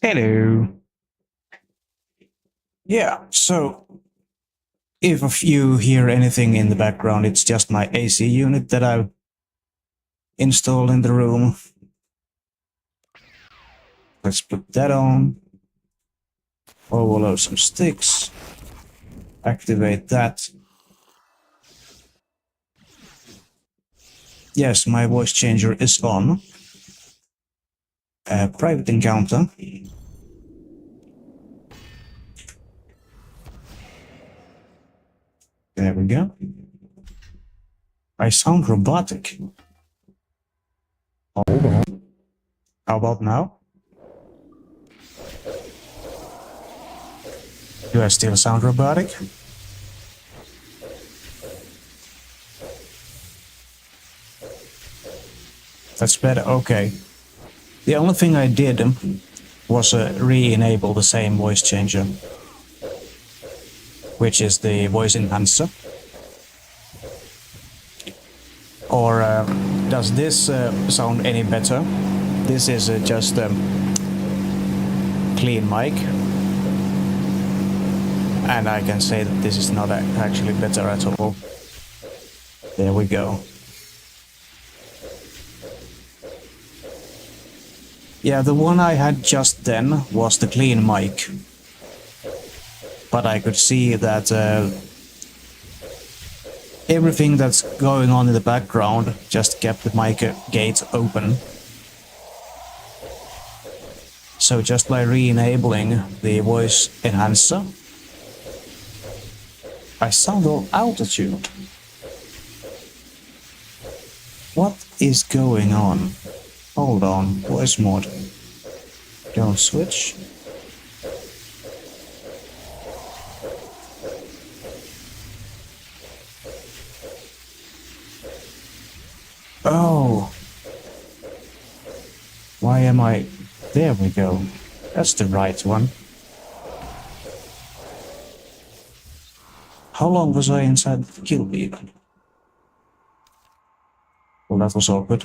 Hello. Yeah, so if you hear anything in the background, it's just my AC unit that I've installed in the room. Let's put that on. Overload some sticks. Activate that. Yes, my voice changer is on. Private encounter. There we go. I sound robotic. Hold on. How about now? Do I still sound robotic? That's better. Okay. The only thing I did was re-enable the same voice changer, which is the voice enhancer. Or does this sound any better? This is just a clean mic, and I can say that this is not actually better at all. There we go. Yeah, the one I had just then was the clean mic, but I could see that everything that's going on in the background just kept the mic gate open. So just by re-enabling the voice enhancer, I sound all altitude. What is going on? Hold on, voice mode. Don't switch. Oh. Why am I... There we go. That's the right one. How long was I inside the kill beacon? Well, that was awkward.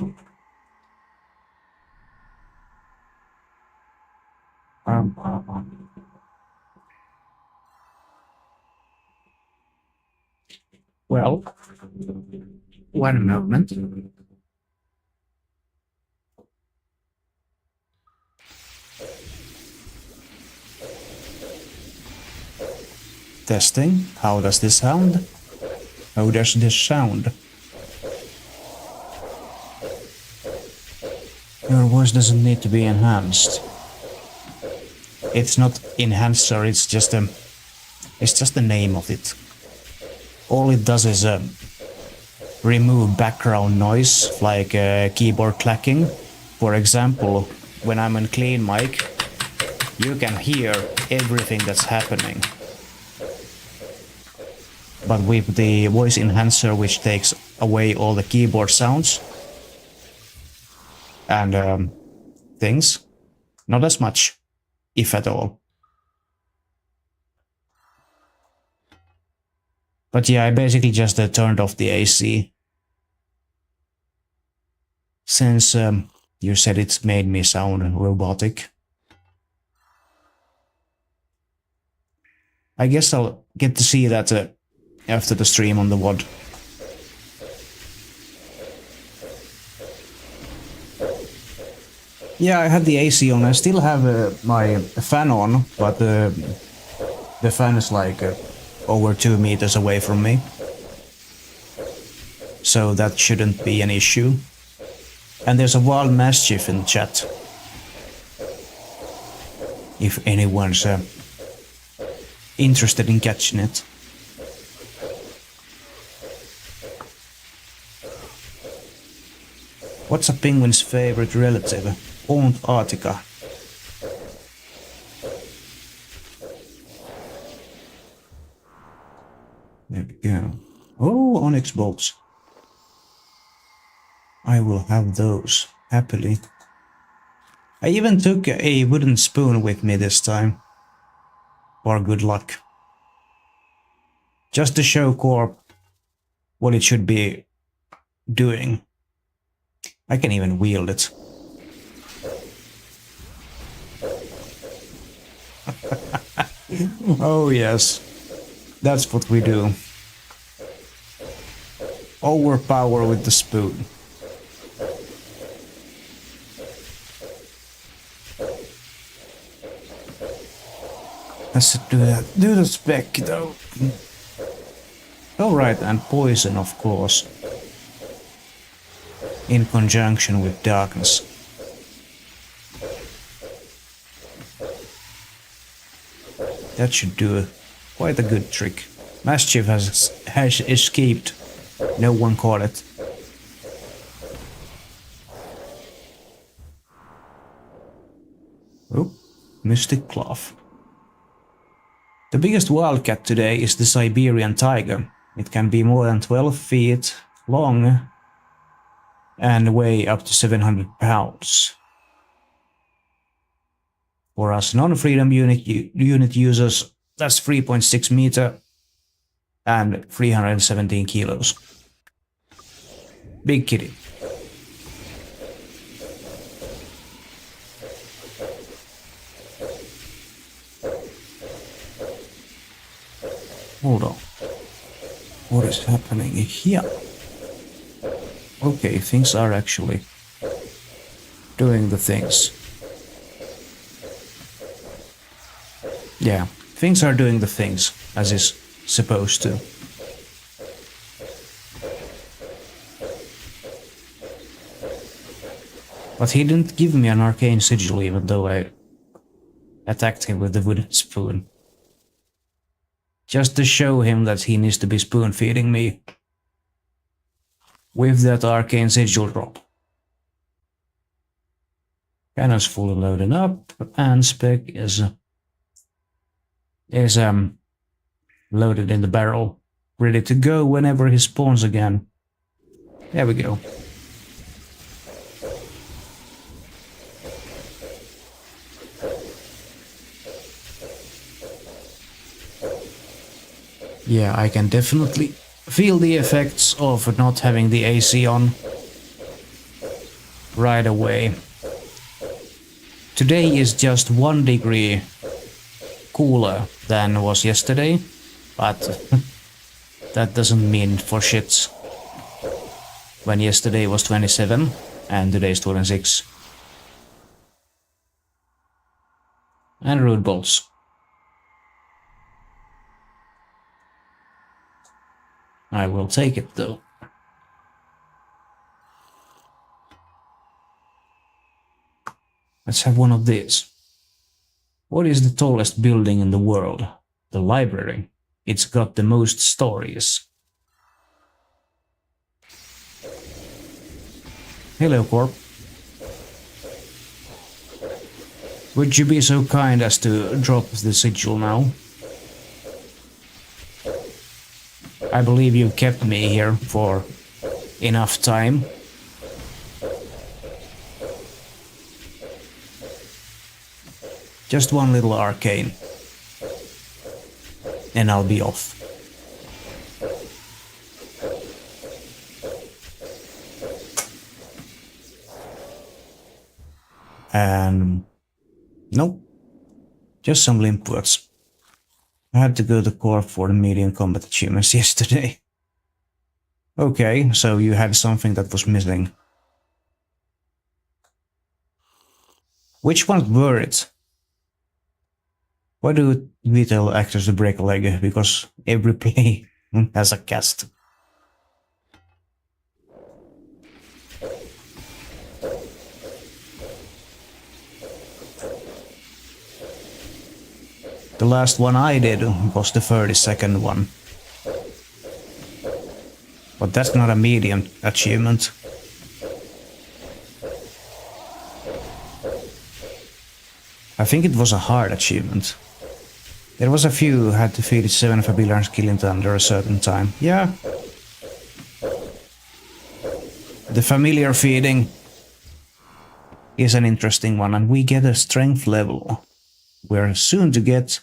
Well, one moment. Testing. How does this sound? How does this sound? Your voice doesn't need to be enhanced. It's not enhancer, it's just the name of it. All it does is remove background noise, like keyboard clacking. For example, when I'm on clean mic, you can hear everything that's happening. But with the voice enhancer, which takes away all the keyboard sounds and things, not as much, if at all. But yeah, I basically just turned off the AC. Since you said it made me sound robotic. I guess I'll get to see that after the stream on the VOD. Yeah, I had the AC on. I still have my fan on, but the fan is like over 2 meters away from me. So that shouldn't be an issue. And there's a wild mischief in chat. If anyone's interested in catching it. What's a penguin's favorite relative? Antarctica. There we go. Oh, onyx bolts. I will have those, happily. I even took a wooden spoon with me this time. For good luck. Just to show Corp what it should be doing. I can even wield it. Oh yes, that's what we do. Overpower with the spoon. Let's do the spec though. Alright, and poison of course. In conjunction with darkness. That should do quite a good trick. Mischief has escaped. No one caught it. Oh, mystic cloth. The biggest wildcat today is the Siberian tiger. It can be more than 12 feet long and weigh up to 700 pounds. For us non-freedom unit users, that's 3.6 meter and 317 kilos. Big kitty. Hold on. What is happening here? Okay, things are actually doing the things. Yeah, things are doing the things as is supposed to. But he didn't give me an arcane sigil even though I attacked him with the wooden spoon. Just to show him that he needs to be spoon feeding me with that arcane sigil drop. Cannon's fully loaded up and spec is loaded in the barrel, ready to go whenever he spawns again. There we go. Yeah, I can definitely feel the effects of not having the AC on right away. Today is just 1 degree cooler than was yesterday, but that doesn't mean for shits when yesterday was 27 and today is 26. And root bolts. I will take it though. Let's have one of these. What is the tallest building in the world? The library. It's got the most stories. Hello, Corp. Would you be so kind as to drop the sigil now? I believe you kept me here for enough time. Just one little arcane. And I'll be off. And nope. Just some limp words. I had to go to Corp for the medium combat achievements yesterday. Okay, so you had something that was missing. Which ones were it? Why do we tell actors to break a leg? Because every play has a cast. The last one I did was the 32nd one. But that's not a medium achievement. I think it was a hard achievement. There was a few who had to feed 7 familiar skillings under a certain time. Yeah. The familiar feeding is an interesting one, and we get a strength level. We're soon to get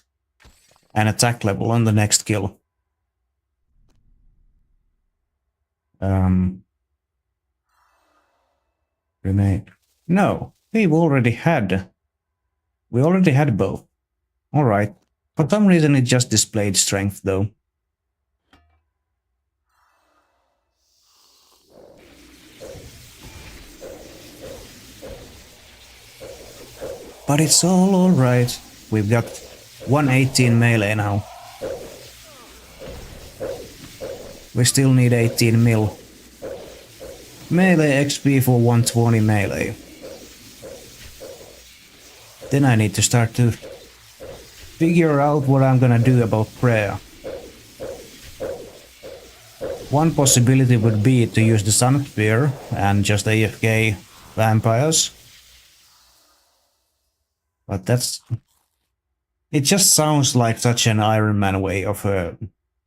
an attack level on the next kill. Grenade. No, we already had both. Alright. For some reason it just displayed strength though. But it's all alright. We've got 118 melee now. We still need 18 mil. Melee XP for 120 melee. Then I need to start to figure out what I'm gonna do about prayer. One possibility would be to use the Sun Spear and just AFK vampires. But that's... It just sounds like such an Iron Man way of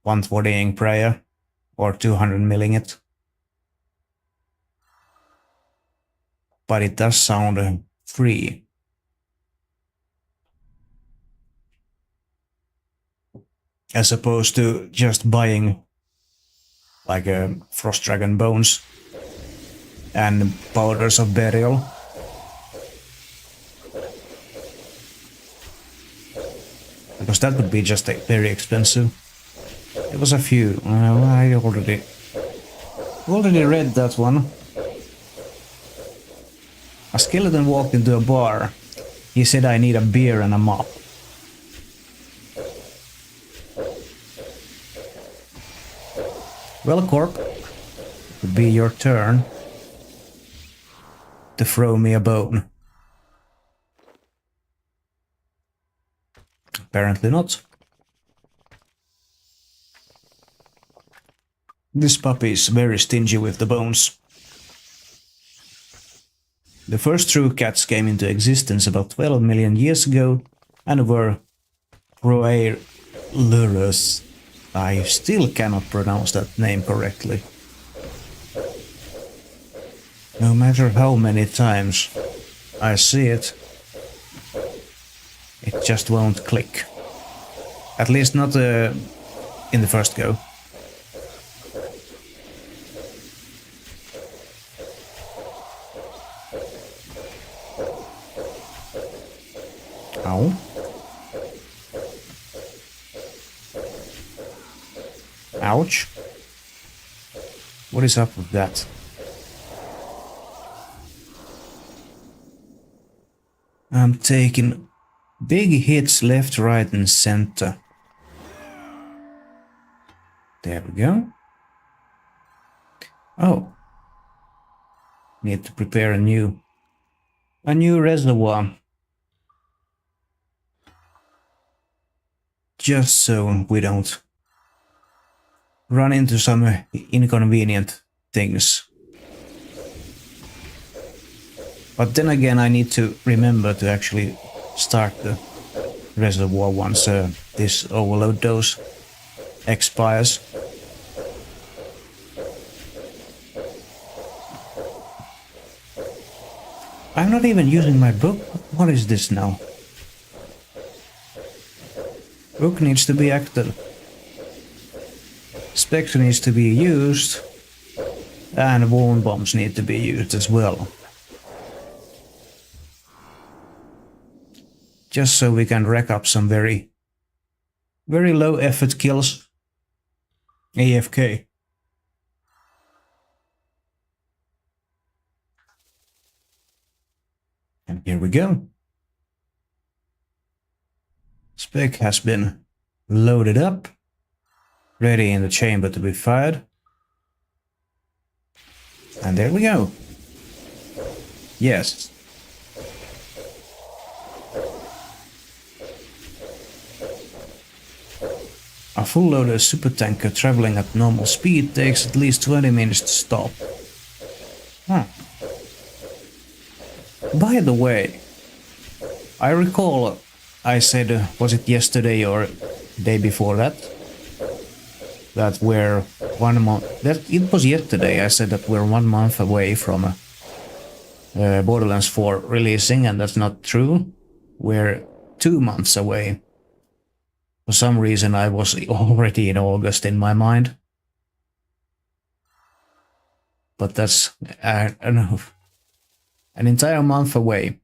120ing prayer. Or 200 milling it. But it does sound free. As opposed to just buying like a Frost Dragon bones and powders of burial. Because that would be just very expensive. It was a few. I already read that one. A skeleton walked into a bar. He said I need a beer and a mop. Well, Corp, it would be your turn to throw me a bone. Apparently not. This puppy is very stingy with the bones. The first true cats came into existence about 12 million years ago and were broilers. I still cannot pronounce that name correctly. No matter how many times I see it, it just won't click. At least not in the first go. Ow. Ouch. What is up with that? I'm taking big hits left, right and center. There we go. Oh. Need to prepare a new reservoir. Just so we don't run into some inconvenient things. But then again, I need to remember to actually start the reservoir once this overload dose expires. I'm not even using my book. What is this now? Book needs to be active. Spectre needs to be used. And warn bombs need to be used as well. Just so we can rack up some very low effort kills. AFK. And here we go. Spec has been loaded up. Ready in the chamber to be fired. And there we go. Yes. A full loaded supertanker traveling at normal speed takes at least 20 minutes to stop. Huh. By the way, I recall I said, was it yesterday or day before that? That we're 1 month... It was yesterday I said that we're 1 month away from Borderlands 4 releasing, and that's not true. We're 2 months away. For some reason I was already in August in my mind. But that's an entire month away.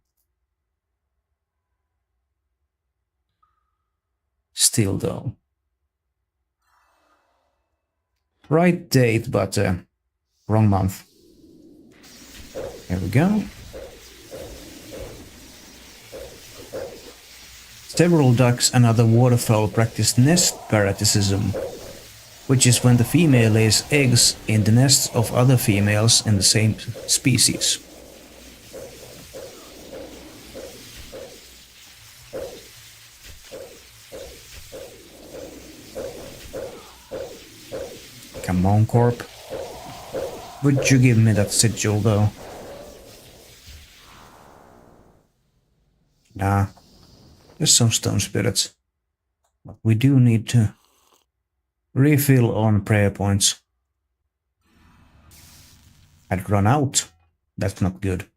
Still though. Right date, but wrong month. Here we go. Several ducks and other waterfowl practice nest parasitism, which is when the female lays eggs in the nests of other females in the same species. Come on, Corp. Would you give me that sigil, though? Nah. Just some stone spirits. But we do need to refill on prayer points. I'd run out. That's not good.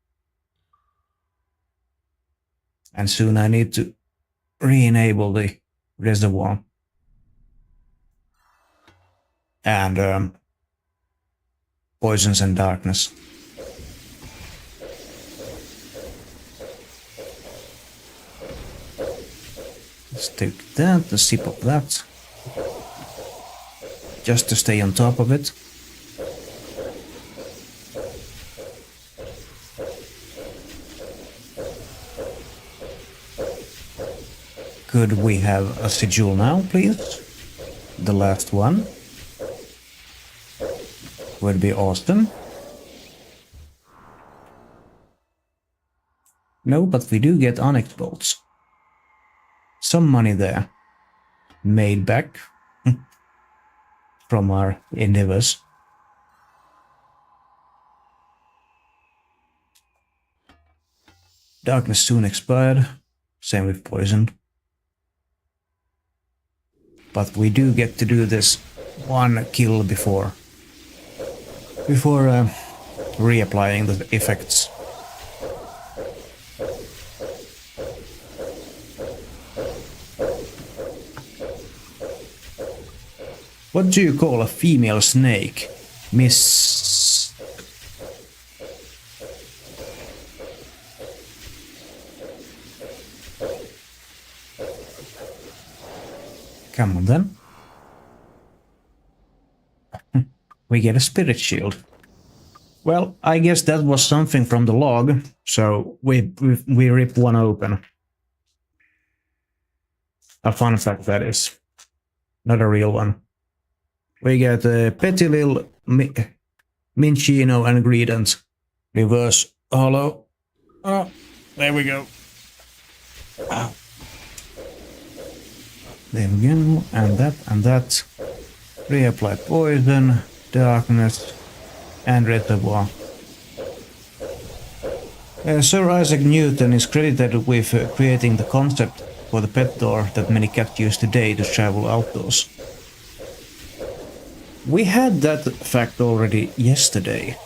And soon I need to re-enable the reservoir. And poisons and darkness. Let's take that, a sip of that. Just to stay on top of it. Could we have a sigil now, please? The last one. Would be awesome. No, but we do get onyx bolts. Some money there. Made back from our endeavors. Darkness soon expired. Same with poison. But we do get to do this one kill before reapplying the effects. What do you call a female snake, Miss? Come on then. We get a spirit shield. Well, I guess that was something from the log, so we rip one open. A fun fact that is. Not a real one. We get a petty little Minchino ingredient. Reverse hollow. Oh, there we go. Ah. There we go, and that. Reapply poison, darkness, and reservoir. Sir Isaac Newton is credited with creating the concept for the pet door that many cats use today to travel outdoors. We had that fact already yesterday.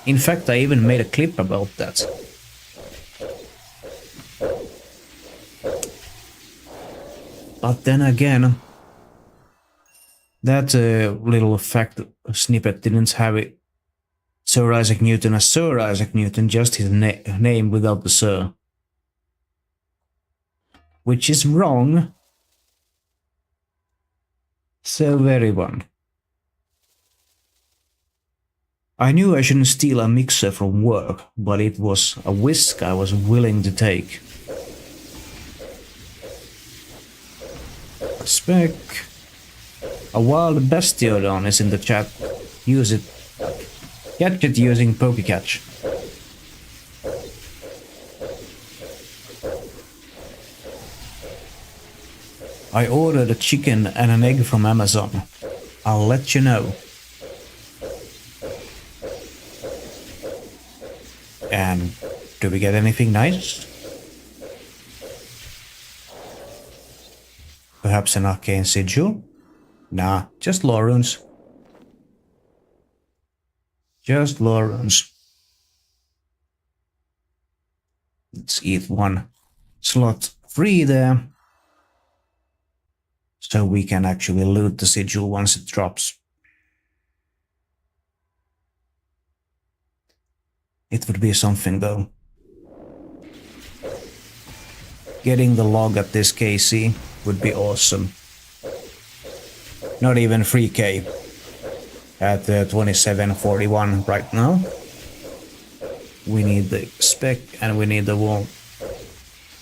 In fact, I even made a clip about that. But then again, that little fact snippet didn't have it. Sir Isaac Newton as Sir Isaac Newton, just his name without the Sir. Which is wrong. So very wrong. I knew I shouldn't steal a mixer from work, but it was a risk I was willing to take. Spec. A wild Bastiodon is in the chat. Use it. Catch it using Pokecatch. I ordered a chicken and an egg from Amazon. I'll let you know. And do we get anything nice? Perhaps an arcane sigil? Nah, just lore runes. Just lore runes. Let's eat one slot free there. So we can actually loot the sigil once it drops. It would be something though. Getting the log at this KC. would be awesome. Not even 3K at 2741 right now. We need the spec and we need the wall.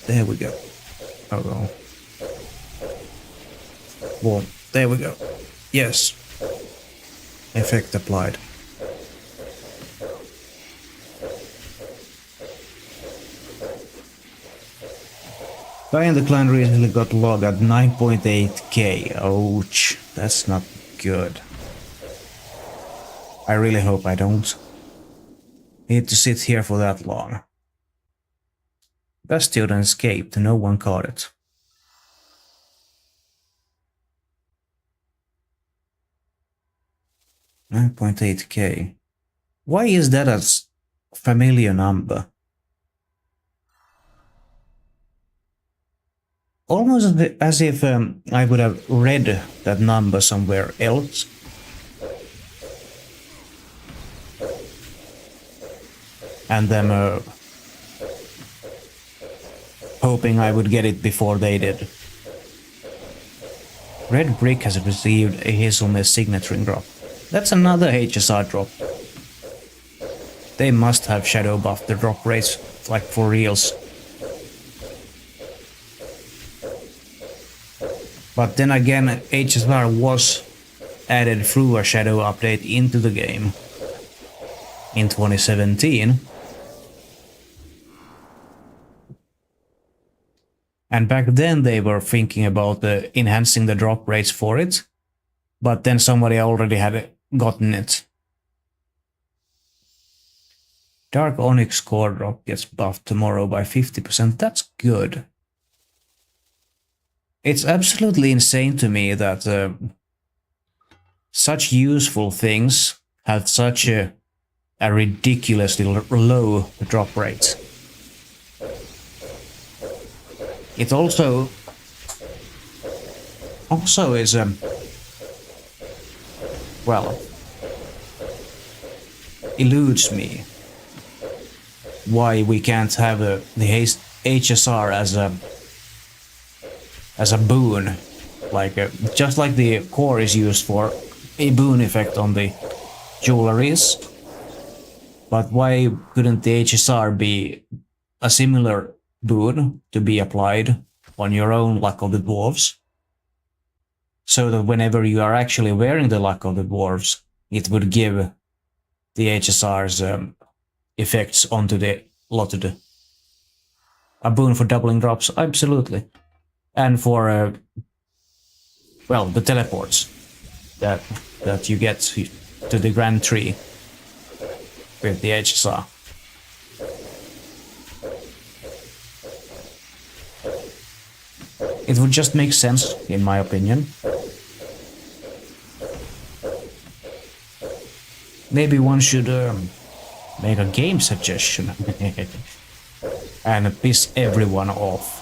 There we go. Oh well. Wall. There we go. Yes. Effect applied. Guy in the clan recently got logged at 9.8k. Ouch. That's not good. I really hope I don't need to sit here for that long. Best student escaped, no one caught it. $9.8k. Why is that a familiar number? Almost as if I would have read that number somewhere else. And them hoping I would get it before they did. Red Brick has received a Hazelnest signaturing drop. That's another HSR drop. They must have shadow buffed the drop rates, like for reals. But then again, HSR was added through a shadow update into the game in 2017. And back then they were thinking about enhancing the drop rates for it, but then somebody already had gotten it. Dark Onyx core drop gets buffed tomorrow by 50%. That's good. It's absolutely insane to me that such useful things have such a ridiculously low drop rate. It also is well, eludes me why we can't have the HSR as a boon, like just like the core is used for a boon effect on the jewelries, but why couldn't the HSR be a similar boon to be applied on your own Luck of the Dwarves, so that whenever you are actually wearing the Luck of the Dwarves, it would give the HSR's effects onto the lotted. A boon for doubling drops, absolutely. And for, well, the teleports that you get to the Grand Tree with the HSR. It would just make sense, in my opinion. Maybe one should make a game suggestion and piss everyone off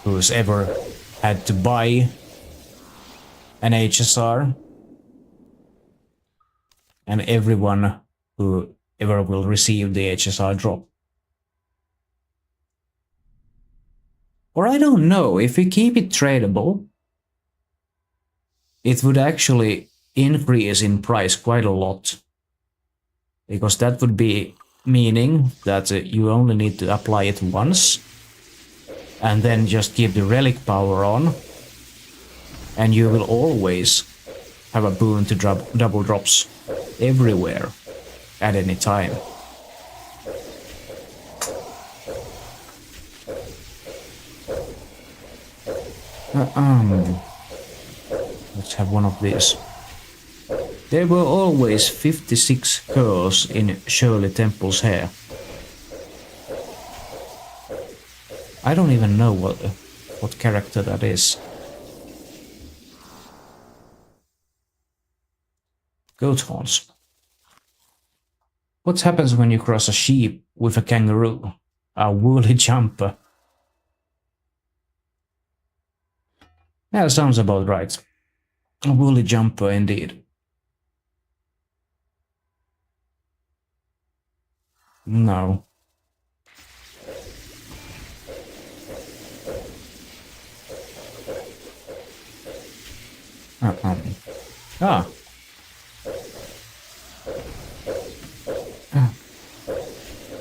who's ever had to buy an HSR, and everyone who ever will receive the HSR drop. Or I don't know, if we keep it tradable, it would actually increase in price quite a lot. Because that would be meaning that you only need to apply it once, and then just give the relic power on, and you will always have a boon to double drops everywhere at any time. Let's have one of these. There were always 56 curls in Shirley Temple's hair. I don't even know what character that is. Goat horns. What happens when you cross a sheep with a kangaroo? A woolly jumper. Yeah, sounds about right. A woolly jumper indeed. No. Ah.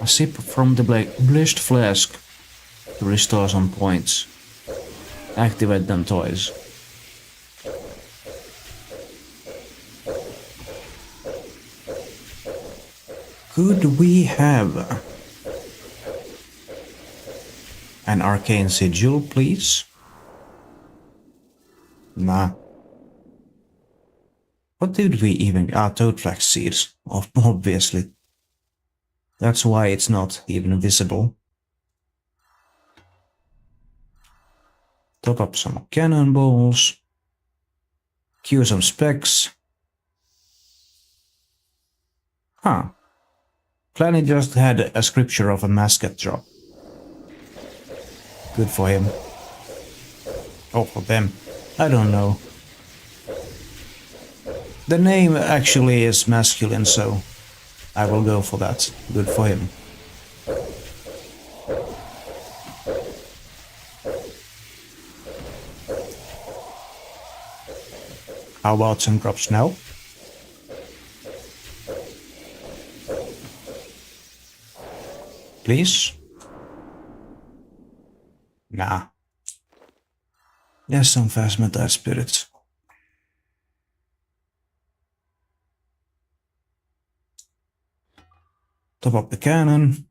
A sip from the blessed flask to restore some points. Activate them twice. Could we have an arcane sigil, please? Nah. What did we even... toad flax seeds, obviously. That's why it's not even visible. Top up some cannonballs. Queue some specs. Huh. Planny just had a scripture of a mascot drop. Good for him. Oh, for them. I don't know. The name actually is masculine, so I will go for that. Good for him. How about some drops now? Please? Nah. There's some fast metal spirits. Top up the cannon.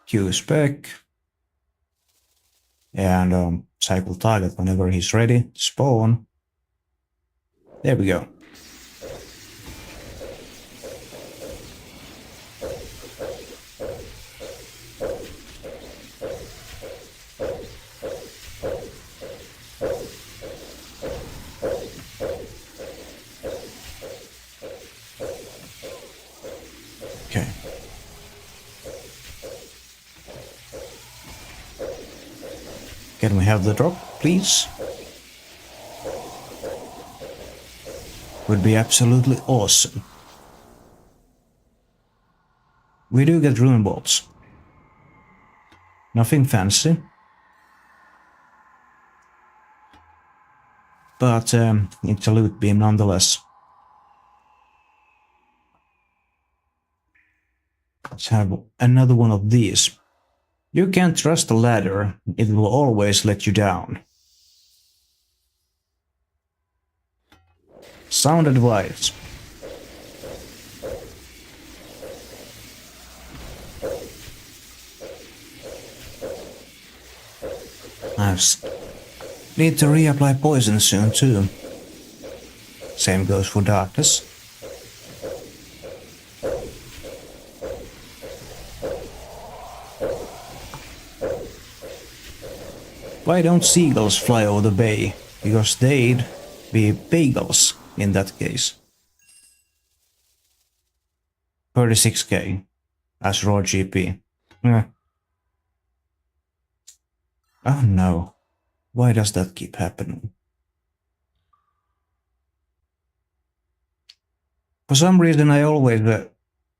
Q spec. And cycle target whenever he's ready. Spawn. There we go. Okay. Can we have the drop, please? Would be absolutely awesome. We do get rune bolts. Nothing fancy. But it's a loot beam nonetheless. Let's have another one of these. You can't trust a ladder, it will always let you down. Sound advice. I need to reapply poison soon too. Same goes for darkness. Why don't seagulls fly over the bay? Because they'd be bagels in that case. 36k as raw GP. Oh no. Why does that keep happening? For some reason I always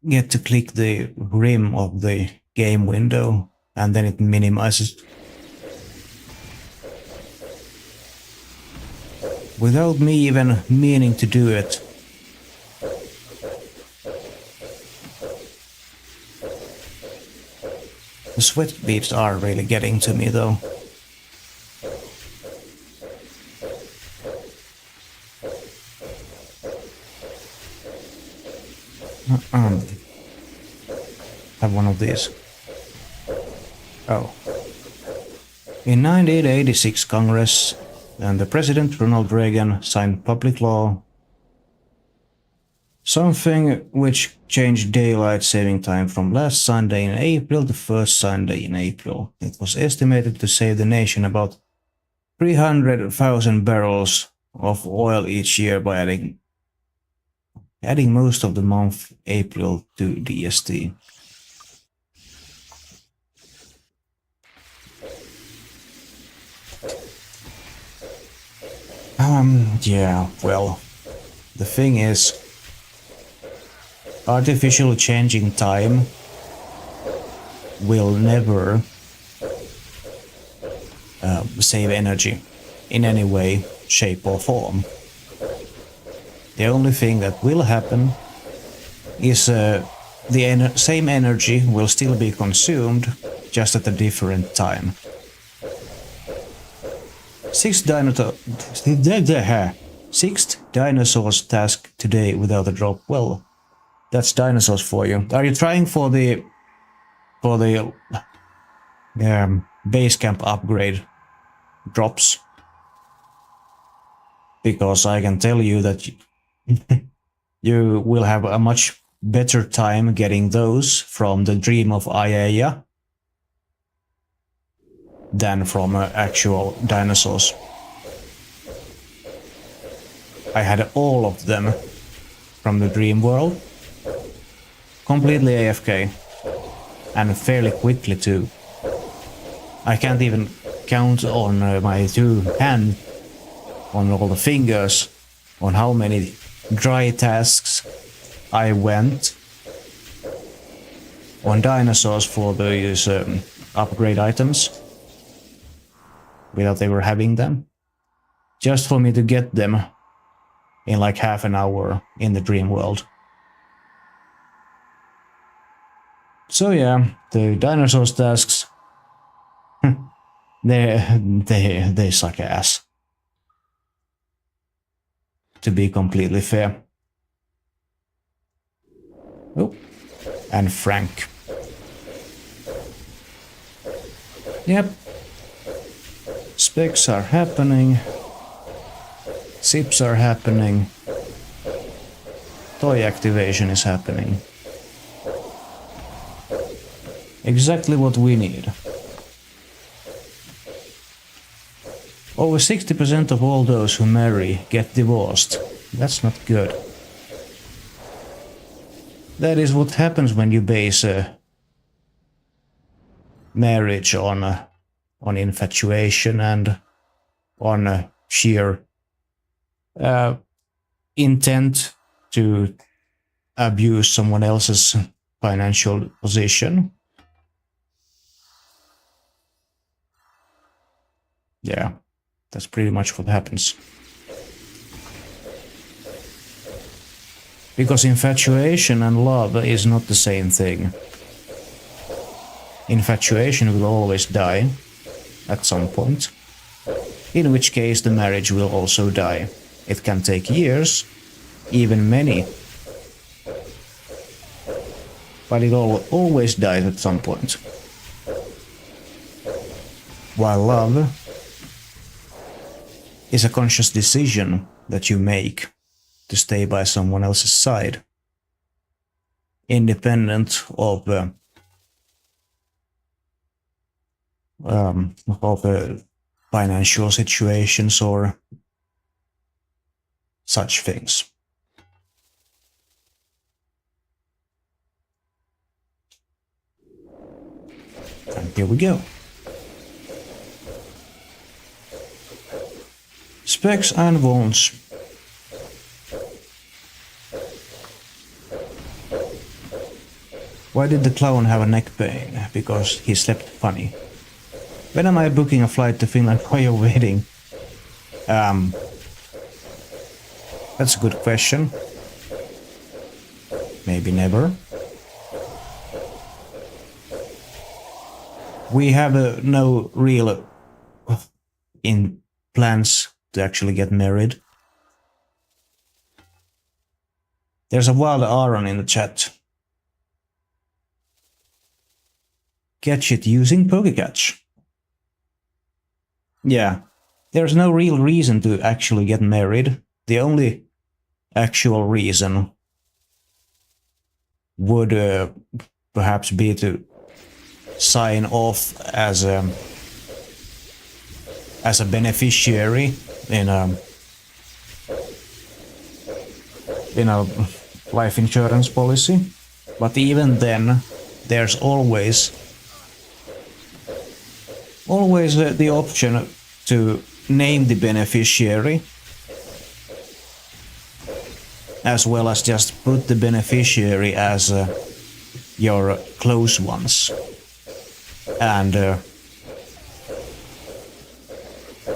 get to click the rim of the game window and then it minimizes. Without me even meaning to do it. The sweat beads are really getting to me though. Have one of these. Oh. In 1986 Congress, and the President Ronald Reagan signed public law, something which changed daylight saving time from last Sunday in April to first Sunday in April. It was estimated to save the nation about 300,000 barrels of oil each year by adding most of the month April to DST. Yeah, well, the thing is, artificial changing time will never save energy in any way. shape or form. The only thing that will happen is the same energy will still be consumed, just at a different time. 6th dinosaurs task today without a drop. Well, that's dinosaurs for you. Are you trying for the base camp upgrade drops? Because I can tell you that you will have a much better time getting those from the Dream of Ayaya than from actual dinosaurs. I had all of them from the Dream World, completely AFK, and fairly quickly too. I can't even count on my 2 hands, on all the fingers, on how many dry tasks I went on dinosaurs for these upgrade items without ever having them, just for me to get them in like half an hour in the Dream World. So yeah, the dinosaurs tasks, they suck ass, to be completely fair. Oh, and Frank. Yep. Specs are happening. Zips are happening. Toy activation is happening. Exactly what we need. Over 60% of all those who marry get divorced. That's not good. That is what happens when you base marriage on infatuation and on sheer intent to abuse someone else's financial position. Yeah, that's pretty much what happens. Because infatuation and love is not the same thing. Infatuation will always die at some point, in which case the marriage will also die. It can take years, even many, but it always dies at some point. While love is a conscious decision that you make to stay by someone else's side, independent of financial situations or such things. And here we go. Specs and wounds. Why did the clown have a neck pain? Because he slept funny. When am I booking a flight to Finland for your wedding? That's a good question. Maybe never. We have no real plans to actually get married. There's a wild Aaron in the chat. Catch it using Pokecatch. Yeah, there's no real reason to actually get married. The only actual reason would perhaps be to sign off as a beneficiary in a life insurance policy. But even then, there's always the option to name the beneficiary, as well as just put the beneficiary as your close ones, and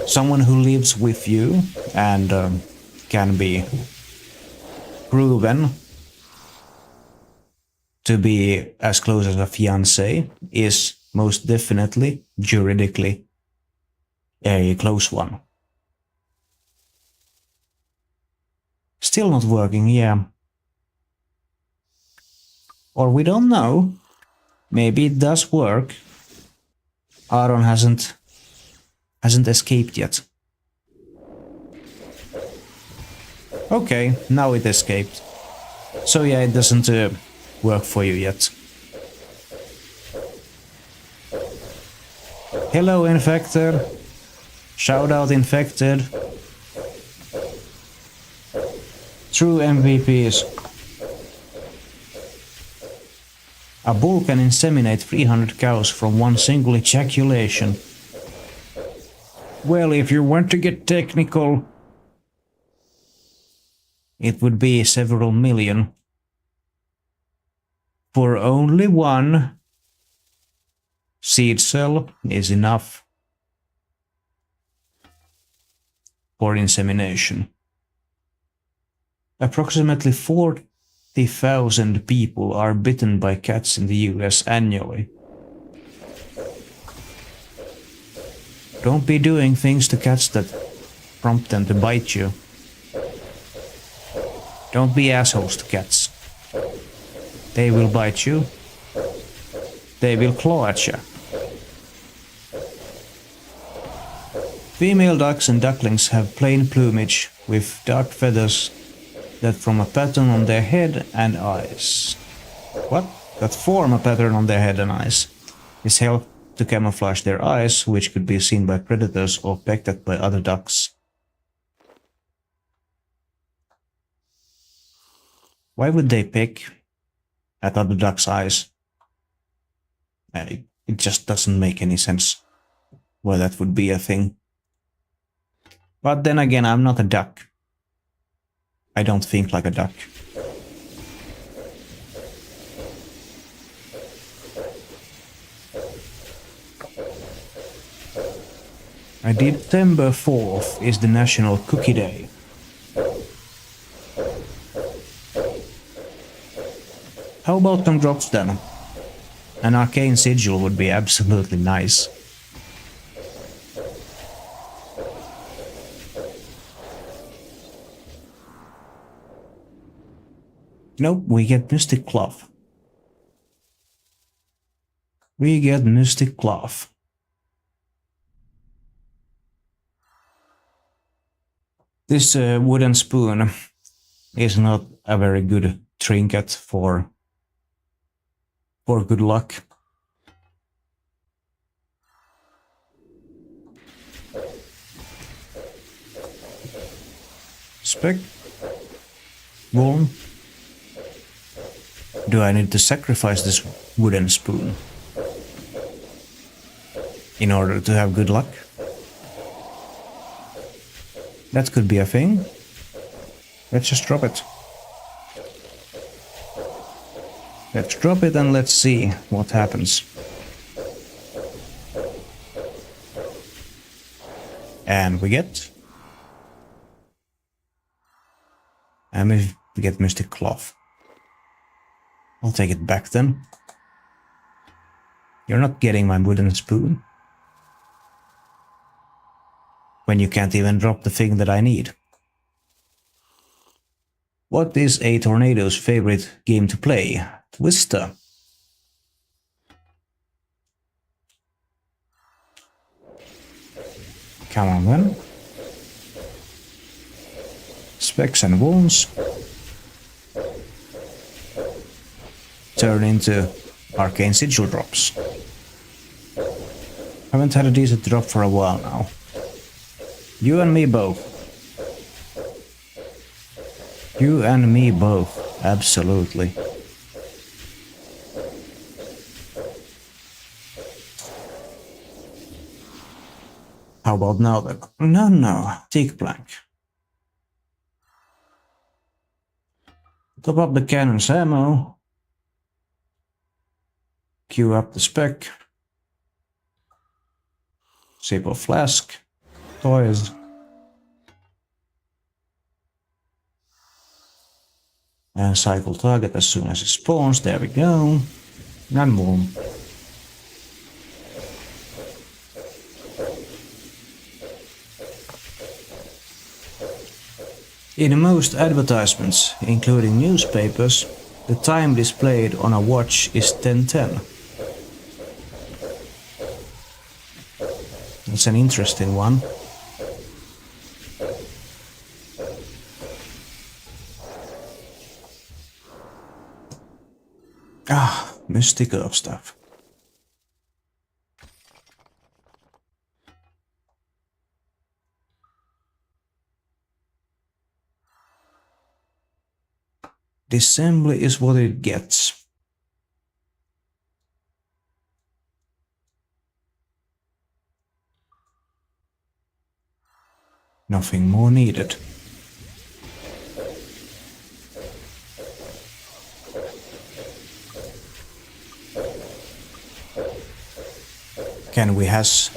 someone who lives with you and can be proven to be as close as a fiancé is most definitely juridically a close one. Still not working, yeah. Or we don't know. Maybe it does work. Aaron hasn't escaped yet. Okay, now it escaped. So yeah, it doesn't work for you yet. Hello, Infected. Shout out, Infected. True MVPs. A bull can inseminate 300 cows from one single ejaculation. Well, if you want to get technical, it would be several million. For only one seed cell is enough for insemination. Approximately 40,000 people are bitten by cats in the US annually. Don't be doing things to cats that prompt them to bite you. Don't be assholes to cats. They will bite you. They will claw at you. Female ducks and ducklings have plain plumage with dark feathers that form a pattern on their head and eyes. What? That form a pattern on their head and eyes. This helps to camouflage their eyes, which could be seen by predators or pecked at by other ducks. Why would they peck at other ducks' eyes? It just doesn't make any sense why that would be a thing. But then again, I'm not a duck. I don't think like a duck. December 4th is the National Cookie Day. How about some drops then? An arcane sigil would be absolutely nice. Nope, we get Mystic Cloth. We get Mystic Cloth. This wooden spoon is not a very good trinket for good luck. Spec. Warm. Do I need to sacrifice this wooden spoon in order to have good luck? That could be a thing. Let's just drop it. Let's drop it and let's see what happens. And we get... And we get Mystic Cloth. I'll take it back then. You're not getting my wooden spoon. When you can't even drop the thing that I need. What is a tornado's favorite game to play? Twister. Come on then. Specs and wounds. Turn into arcane sigil drops. Haven't had a decent drop for a while now. You and me both. You and me both, absolutely. How about now then? No, take blank. Top up the cannon's ammo. Queue up the spec. Sip of flask. toys. And cycle target as soon as it spawns. There we go. And more. In most advertisements, including newspapers, the time displayed on a watch is 10:10. That's an interesting one. Mystical stuff. The assembly is what it gets. Nothing more needed. Can we hash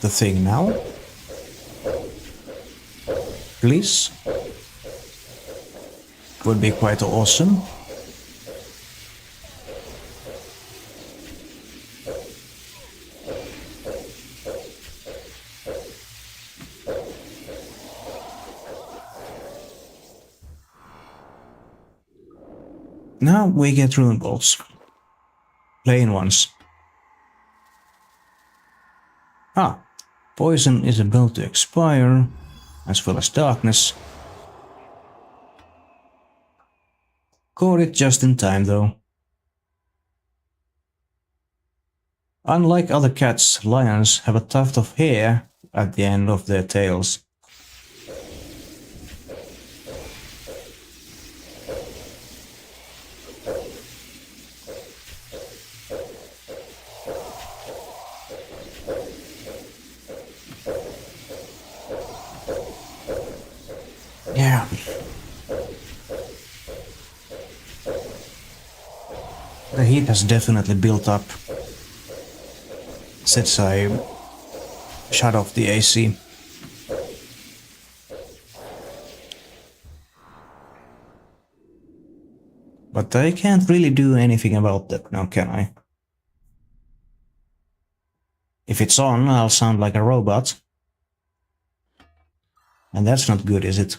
the thing now? Please? Would be quite awesome. Now we get rune bolts. Plain ones. Poison is about to expire, as well as darkness. Caught it just in time though. Unlike other cats, lions have a tuft of hair at the end of their tails. Yeah. The heat has definitely built up since I shut off the AC. But I can't really do anything about that now, can I? If it's on, I'll sound like a robot. And that's not good, is it?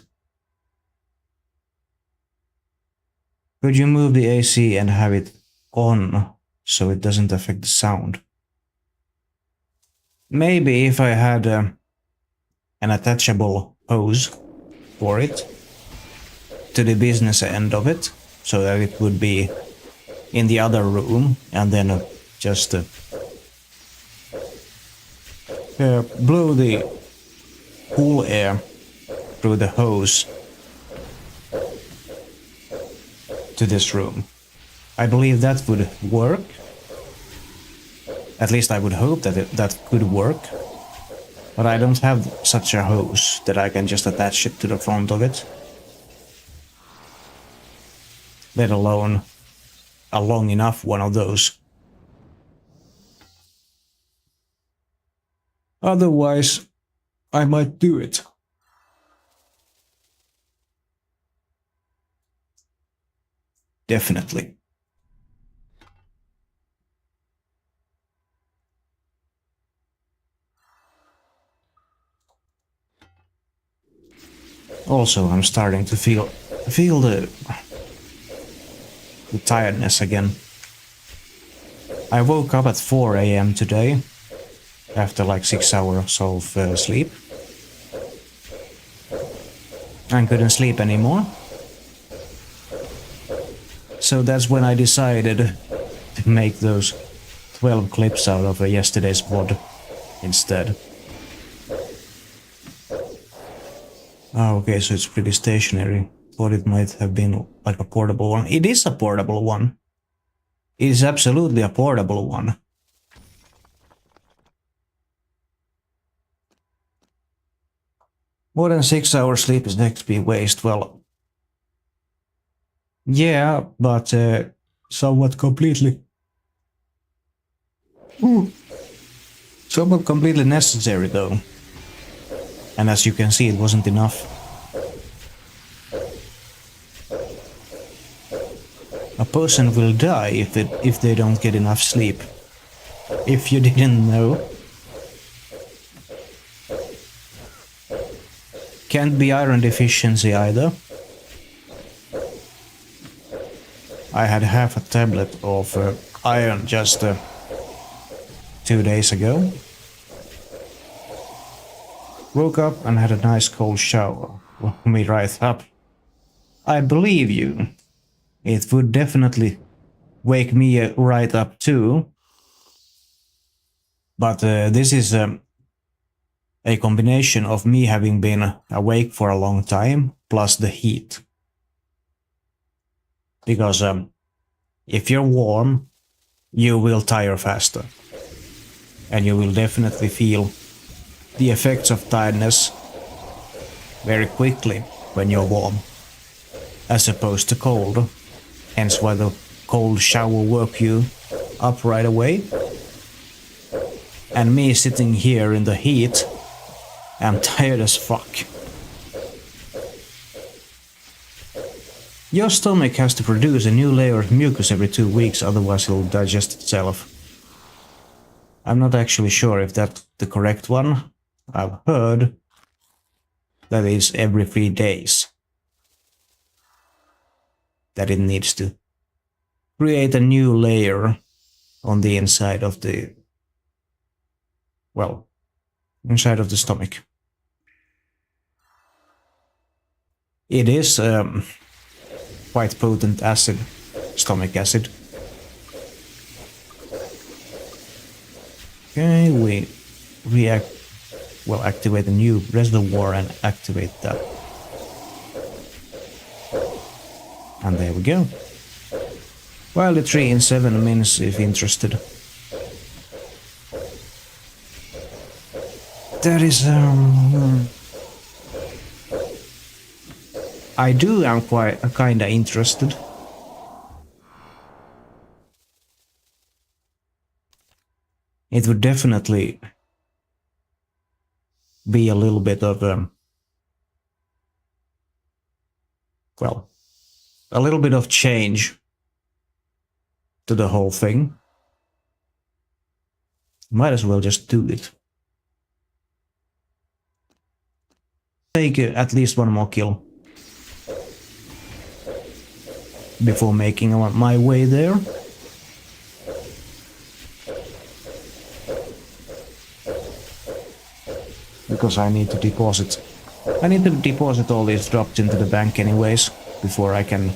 Could you move the AC and have it on so it doesn't affect the sound? Maybe if I had an attachable hose for it to the business end of it, so that it would be in the other room, and then just blow the cool air through the hose to this room. I believe that would work. At least I would hope that that could work. But I don't have such a hose that I can just attach it to the front of it. Let alone a long enough one of those. Otherwise, I might do it. Definitely. Also, I'm starting to feel the tiredness again. I woke up at 4 AM today, after like 6 hours of sleep. I couldn't sleep anymore. So that's when I decided to make those 12 clips out of yesterday's VOD instead. Oh, okay, so it's pretty stationary. Thought it might have been like a portable one. It is a portable one. It is absolutely a portable one. More than 6 hours sleep is XP waste. Well, yeah, but somewhat completely. Somewhat completely necessary though. And as you can see, it wasn't enough. A person will die if they don't get enough sleep. If you didn't know. Can't be iron deficiency either. I had half a tablet of iron just 2 days ago. Woke up and had a nice cold shower. Woke me right up. I believe you. It would definitely wake me right up too. But this is a combination of me having been awake for a long time plus the heat. Because if you're warm, you will tire faster. And you will definitely feel the effects of tiredness very quickly when you're warm, as opposed to cold. Hence why the cold shower woke you up right away. And me sitting here in the heat, I'm tired as fuck. Your stomach has to produce a new layer of mucus every 2 weeks, otherwise it'll digest itself. I'm not actually sure if that's the correct one. I've heard that it's every 3 days that it needs to create a new layer on the inside of the, well, inside of the stomach. It is quite potent acid, stomach acid. Okay, we activate a new reservoir and activate that. And there we go. Well, the 3 in 7 minutes if interested. That is I'm quite kinda interested. It would definitely be a little bit of well, a little bit of change to the whole thing. Might as well just do it. Take at least one more kill before making my way there. Because I need to deposit all these drops into the bank anyways, before I can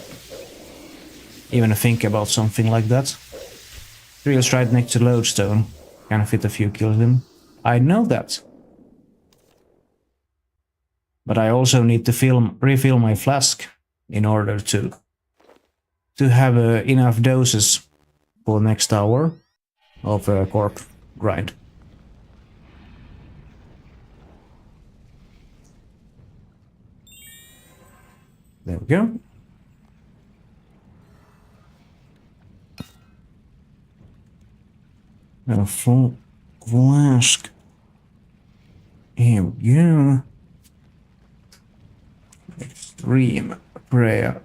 even think about something like that. Drill's right next to lodestone. Can fit a few kills in. I know that. But I also need to refill my flask in order to have enough doses for next hour of Corp grind. There we go. A full flask. Here we go. Extreme prayer.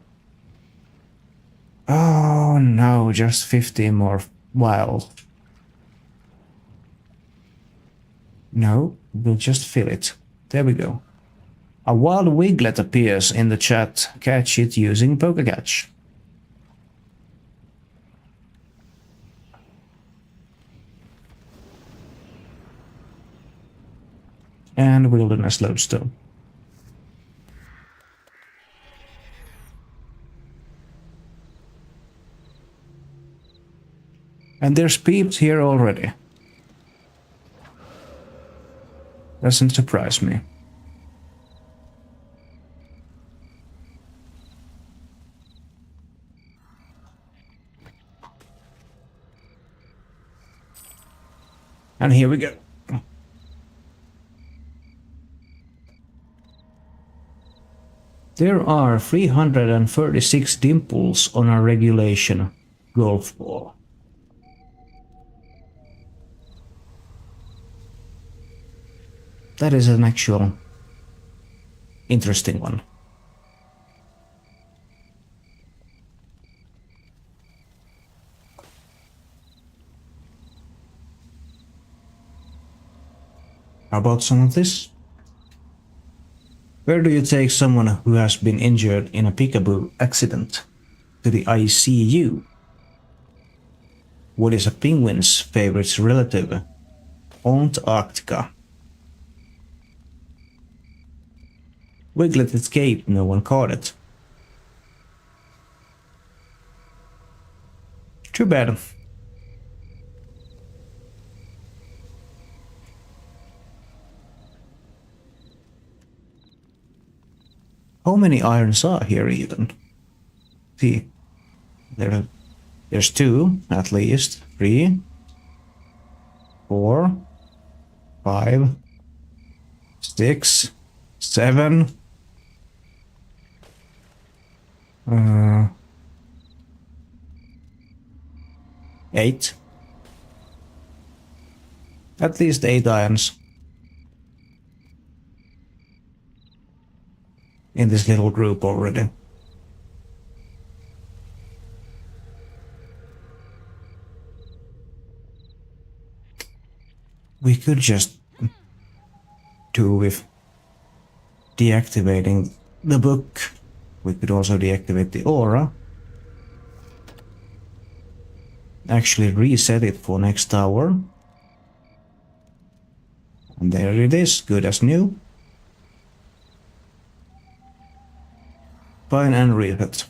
Oh no, just 15 more wild. No, we'll just fill it. There we go. A wild wiglet appears in the chat. Catch it using PokeCatch. And wilderness lodestone. And there's peeps here already. Doesn't surprise me. And here we go. There are 336 dimples on a regulation golf ball. That is an actual interesting one. How about some of this? Where do you take someone who has been injured in a peekaboo accident? To the ICU. What is a penguin's favorite relative? Antarctica. Wiglet escaped, no one caught it. Too bad. How many irons are here even? See, there's 2 at least, 3, 4, 5, 6, 7. 8. At least 8 irons in this little group already. We could just do with deactivating the book. We could also deactivate the aura. Actually reset it for next hour. And there it is, good as new. Fine and reset.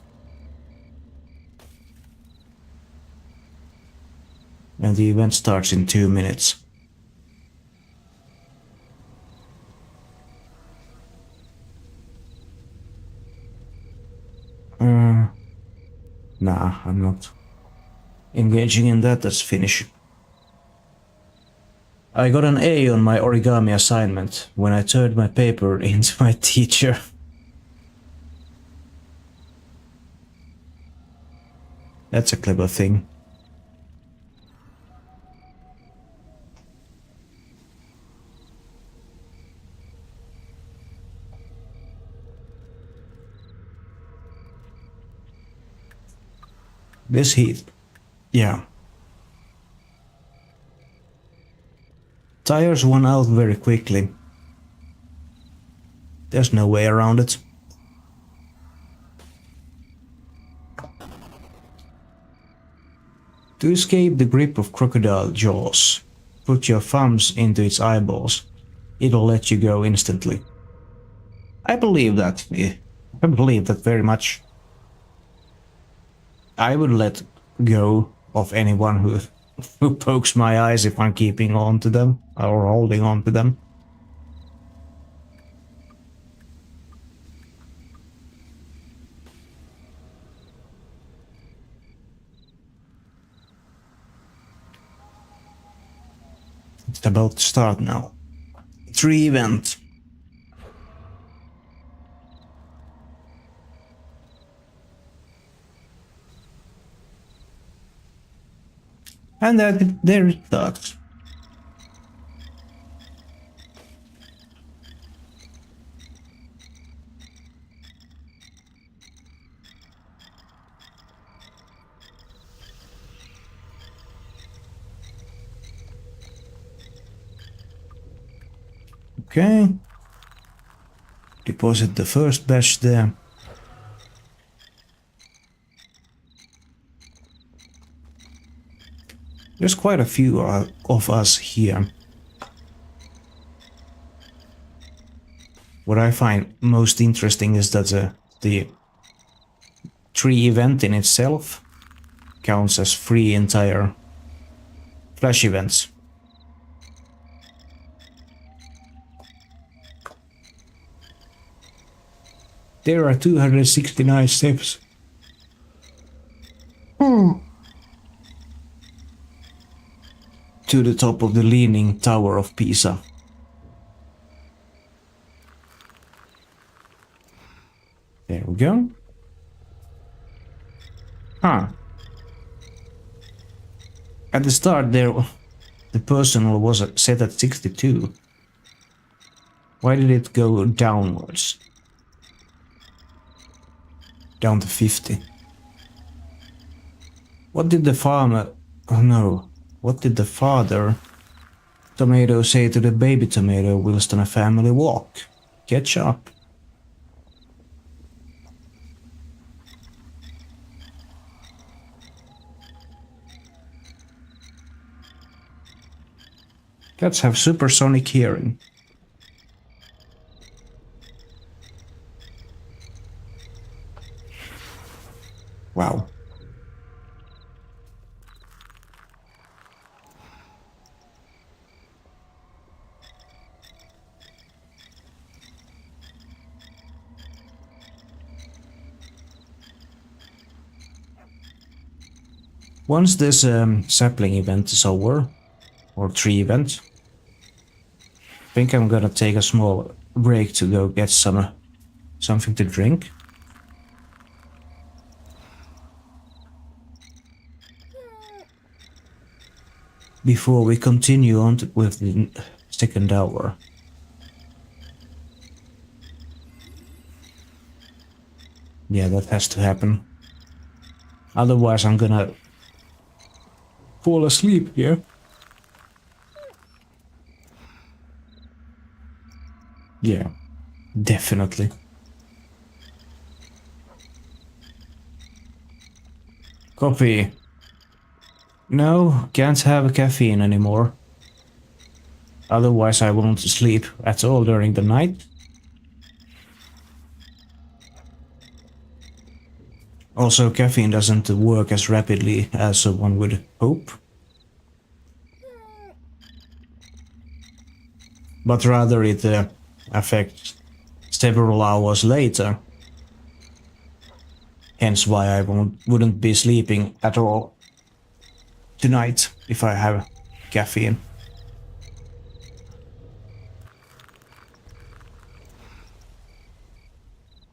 And the event starts in 2 minutes. Nah, I'm not engaging in that, let's finish. I got an A on my origami assignment when I turned my paper into my teacher. That's a clever thing. This heat. Yeah. Tires won out very quickly. There's no way around it. To escape the grip of crocodile jaws, put your thumbs into its eyeballs. It'll let you go instantly. I believe that. I believe that very much. I would let go of anyone who pokes my eyes if I'm keeping on to them or holding on to them. It's about to start now. 3 event. And there it starts. Okay. Deposit the first batch there. There's quite a few of us here. What I find most interesting is that the tree event in itself counts as 3 entire flash events. There are 269 steps. To the top of the Leaning Tower of Pisa. There we go. Huh. At the start there, the personal was set at 62. Why did it go downwards? Down to 50. What did the farmer... Oh no. What did the father tomato say to the baby tomato whilst on a family walk? Catch up. Cats have supersonic hearing. Wow. Once this sapling event is over, or tree event, I think I'm gonna take a small break to go get something to drink. Before we continue on with the second hour. Yeah, that has to happen. Otherwise I'm gonna fall asleep here. Yeah, definitely. Coffee. No, can't have caffeine anymore. Otherwise I won't sleep at all during the night. Also, caffeine doesn't work as rapidly as one would hope. But rather it affects several hours later. Hence why I wouldn't be sleeping at all tonight if I have caffeine.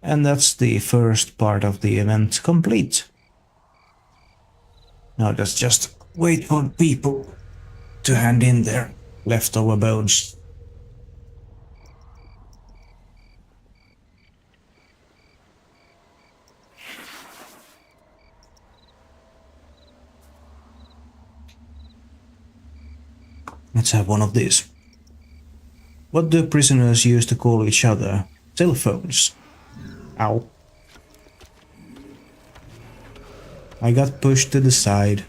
And that's the first part of the event complete. Now let's just wait for people to hand in their leftover bones. Let's have one of these. What do prisoners use to call each other? Cell phones. Ow. I got pushed to the side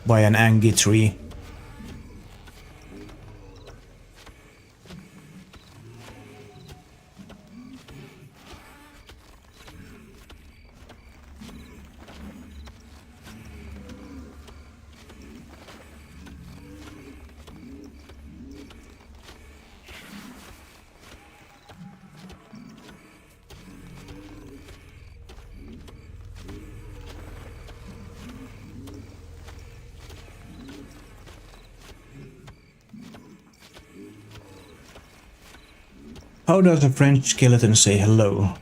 by an angry tree. How does a French skeleton say hello?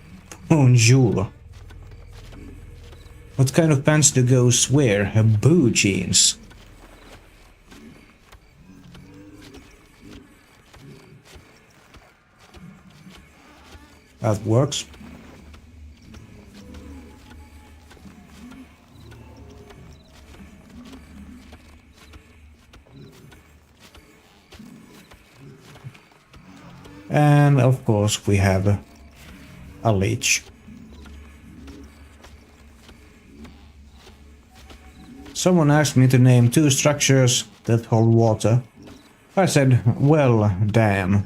Bonjour. What kind of pants do ghosts wear? Blue jeans. That works. And of course we have a leech. Someone asked me to name 2 structures that hold water. I said, well, damn.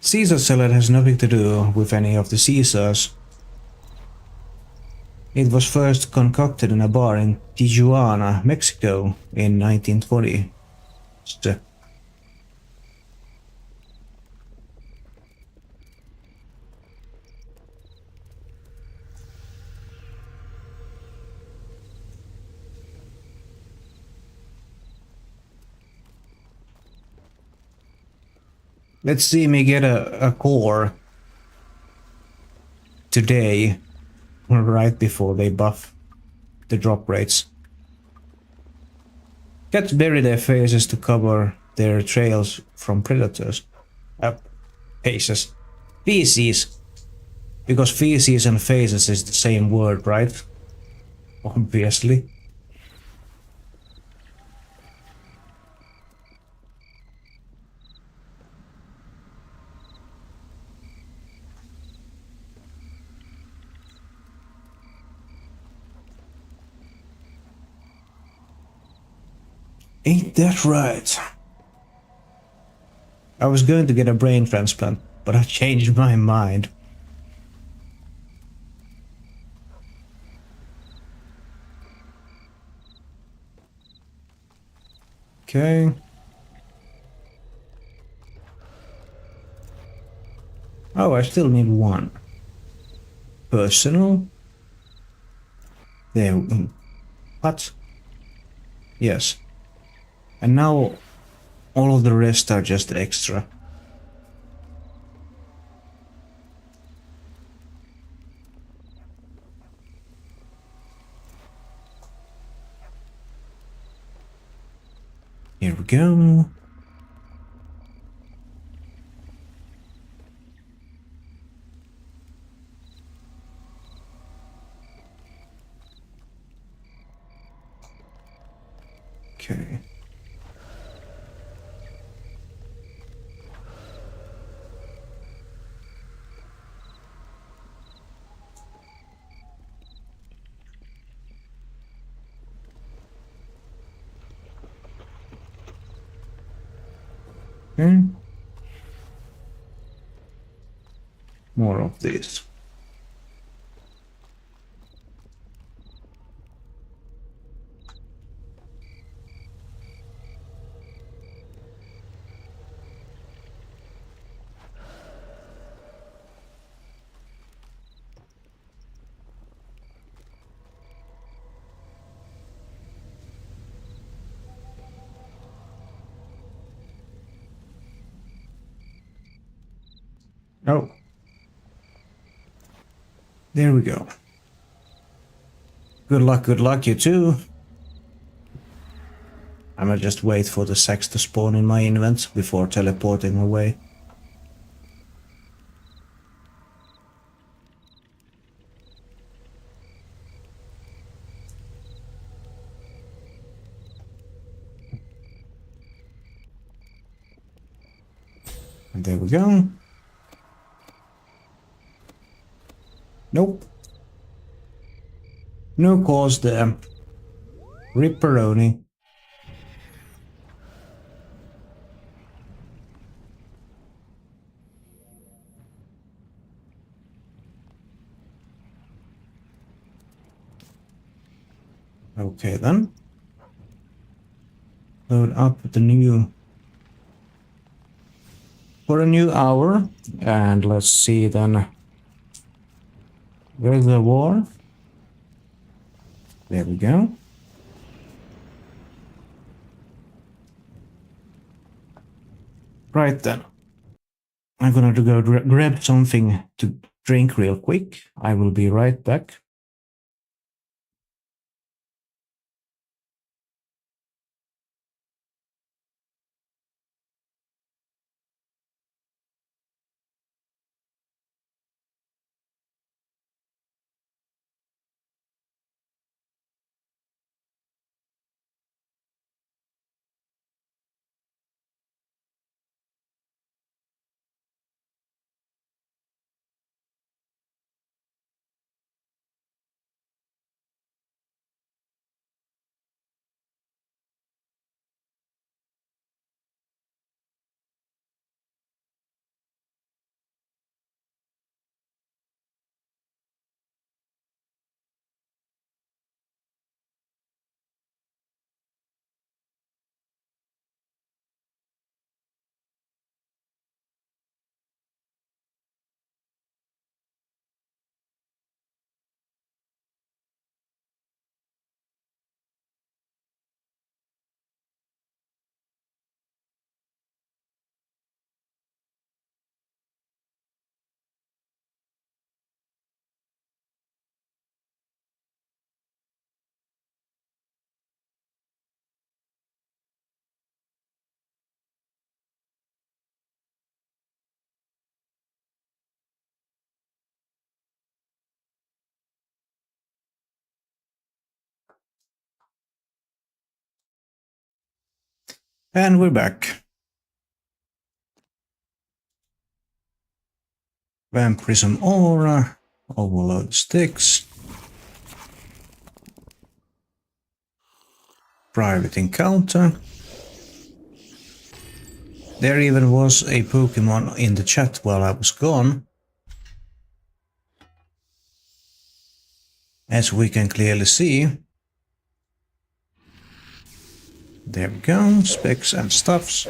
Caesar salad has nothing to do with any of the Caesars. It was first concocted in a bar in Tijuana, Mexico in 1920. Let's see me get a core today, right before they buff the drop rates. Cats bury their faces to cover their trails from predators. Faces. Feces. Because feces and faces is the same word, right? Obviously. Ain't that right? I was going to get a brain transplant, but I changed my mind. Okay. Oh, I still need one. Personal. There. What? Yes. And now all of the rest are just extra. Here we go. Okay. Okay. More of this. Oh. There we go. Good luck, you too. I'ma just wait for the sacks to spawn in my invent before teleporting away. And there we go. Nope. No cause there. Ripperoni. Okay then. Load up the new for a new hour, and let's see then. Where's the war? There we go. Right then. I'm gonna go grab something to drink real quick. I will be right back. And we're back. Vampirism aura, overload sticks. Private encounter. There even was a Pokemon in the chat while I was gone. As we can clearly see. There we go, specs and stuffs.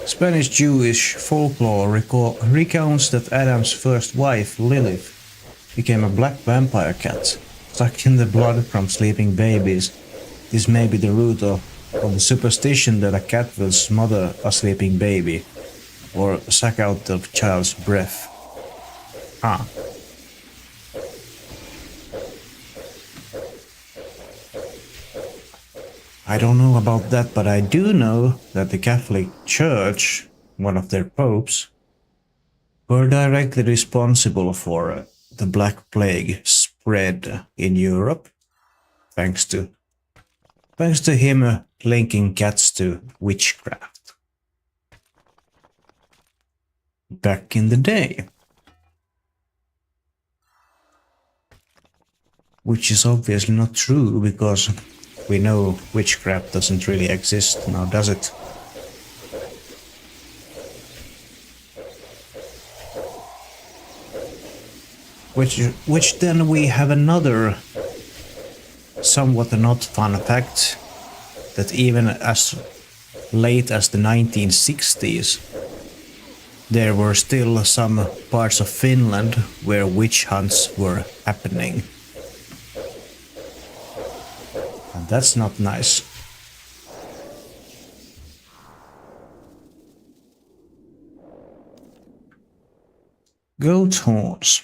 Spanish Jewish folklore recounts that Adam's first wife, Lilith, became a black vampire cat, sucking the blood from sleeping babies. This may be the root of the superstition that a cat will smother a sleeping baby, or suck out the child's breath. Ah. I don't know about that, but I do know that the Catholic Church, one of their popes, were directly responsible for the Black Plague spread in Europe, thanks to him linking cats to witchcraft. Back in the day. Which is obviously not true, because we know witchcraft doesn't really exist now, does it? Which then we have another somewhat not fun fact, that even as late as the 1960s, there were still some parts of Finland where witch hunts were happening. And that's not nice. Goat horns.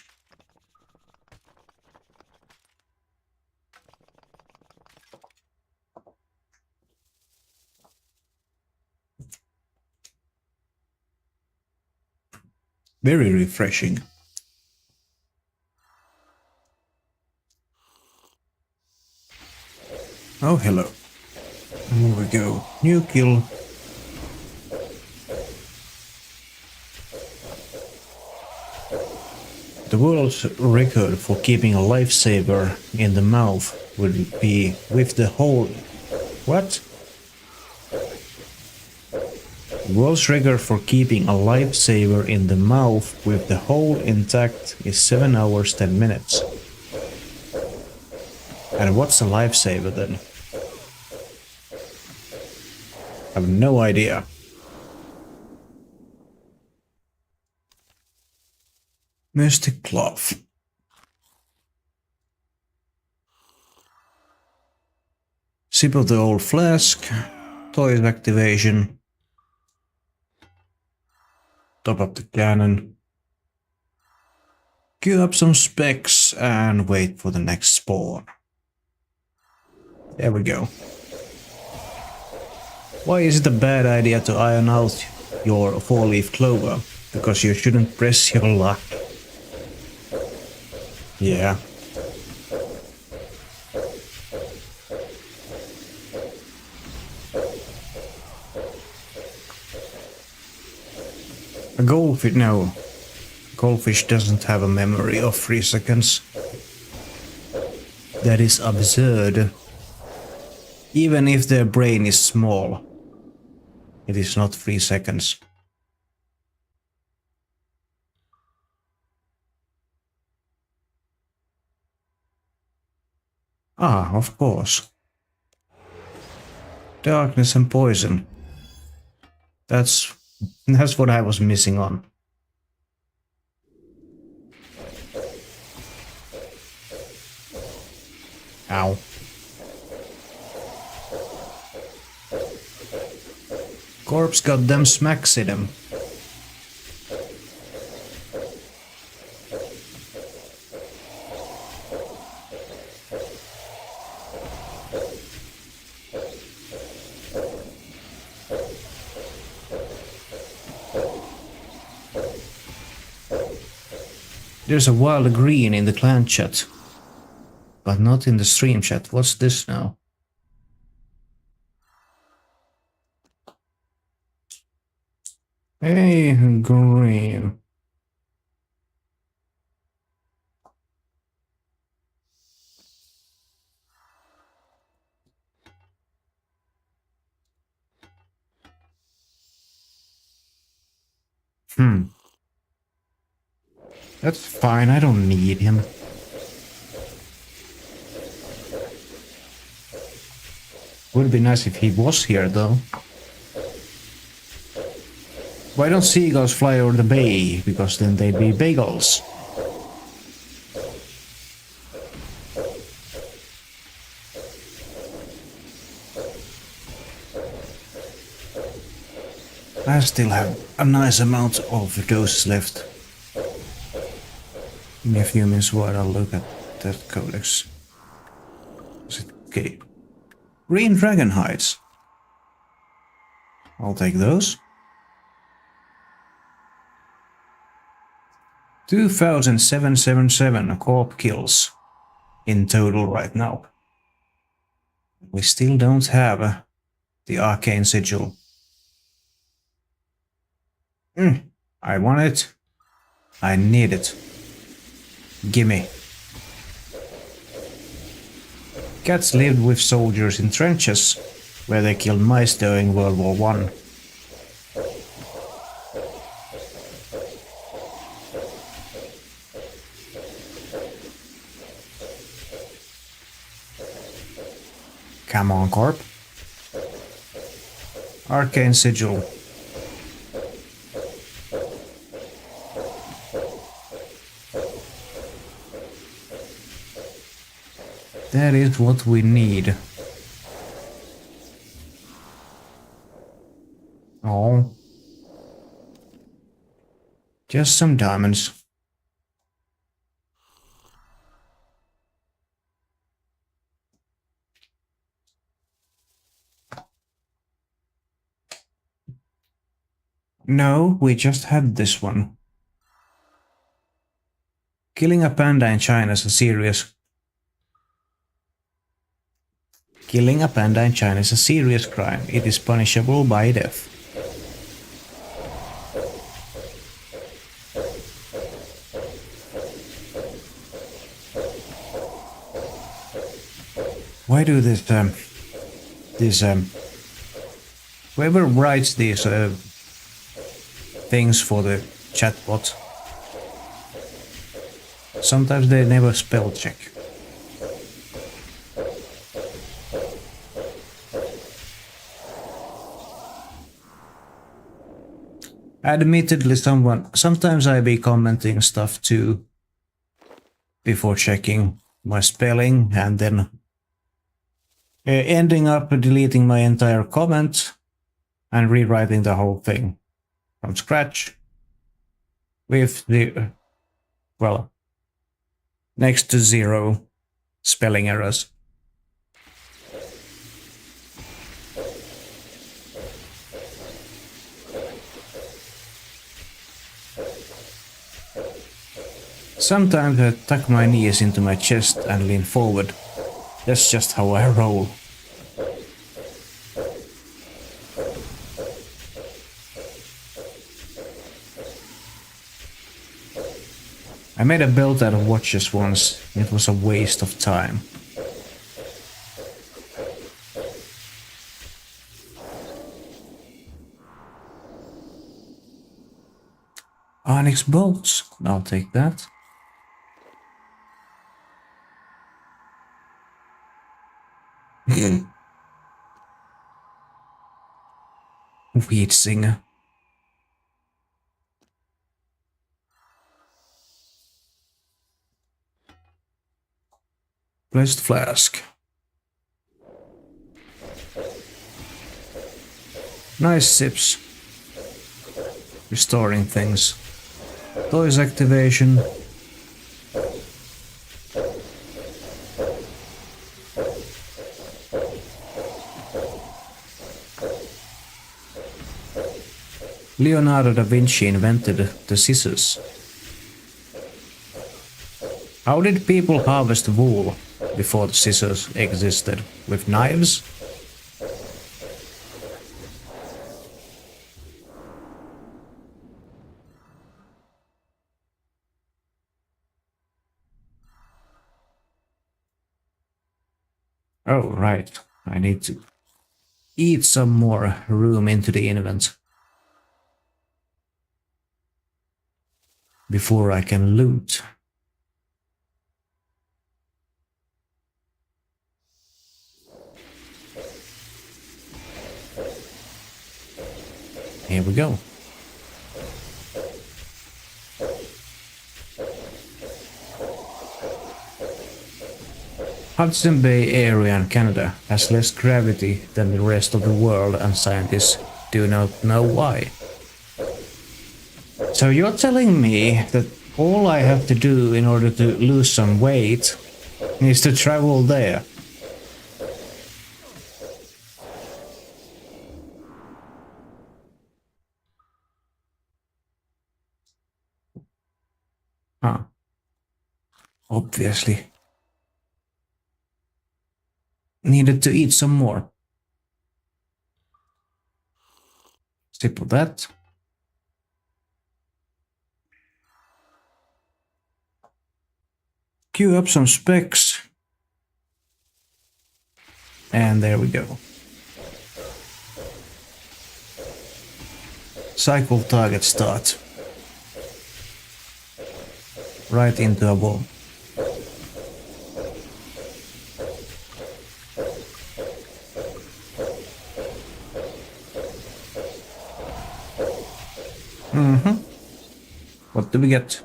Very refreshing. Oh, hello. Here we go. New kill. The world's record for keeping a lifesaver in the mouth would be with the whole... What? The world's record for keeping a lifesaver in the mouth with the hole intact is 7 hours 10 minutes. And what's a lifesaver then? I have no idea. Mystic Cloth. Sip of the old flask. Toys activation. Top up the cannon. Queue up some specs and wait for the next spawn. There we go. Why is it a bad idea to iron out your 4-leaf clover? Because you shouldn't press your luck. Yeah. A goldfish, no. Goldfish doesn't have a memory of 3 seconds. That is absurd. Even if their brain is small, it is not 3 seconds. Ah, of course. Darkness and poison. That's what I was missing on. Ow. Corp's got them smacks in him. There's a wild green in the clan chat, but not in the stream chat. What's this now? Hey, green. That's fine, I don't need him. Would be nice if he was here, though. Why don't seagulls fly over the bay? Because then they'd be bagels. I still have a nice amount of ghosts left. Give me a few minutes while I'll look at that codex. Is it okay? Green dragon hides. I'll take those. 2,777 Corp kills in total right now. We still don't have the arcane sigil. I want it. I need it. Gimme. Cats lived with soldiers in trenches, where they killed mice during World War I. Come on, Corp. Arcane sigil. That is what we need. Oh. Just some diamonds. No, we just had this one. Killing a panda in China is a serious... Killing a panda in China is a serious crime. It is punishable by death. Why do this, whoever writes these, things for the chatbot, sometimes they never spell check. Admittedly, sometimes I be commenting stuff too before checking my spelling and then ending up deleting my entire comment and rewriting the whole thing from scratch with the, well, next to zero spelling errors. Sometimes I tuck my knees into my chest and lean forward. That's just how I roll. I made a belt out of watches once. It was a waste of time. Onyx bolts. I'll take that. Weed singer. Blessed flask. Nice sips. Restoring things. Toys activation. Leonardo da Vinci invented the scissors. How did people harvest wool before the scissors existed? With knives? Oh, right. I need to eat some more room into the invent before I can loot. Here we go. Hudson Bay area in Canada has less gravity than the rest of the world, and scientists do not know why. So you're telling me that all I have to do in order to lose some weight is to travel there? Huh. Obviously. Needed to eat some more. Sip of that. Queue up some specs. And there we go. Cycle target start. Right into a wall. What do we get?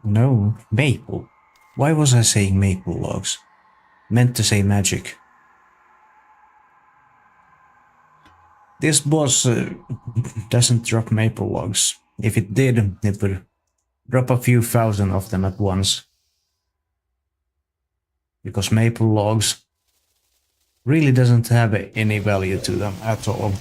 No, maple. Why was I saying maple logs? Meant to say magic. This boss doesn't drop maple logs. If it did, it would drop a few thousand of them at once. Because maple logs really doesn't have any value to them at all.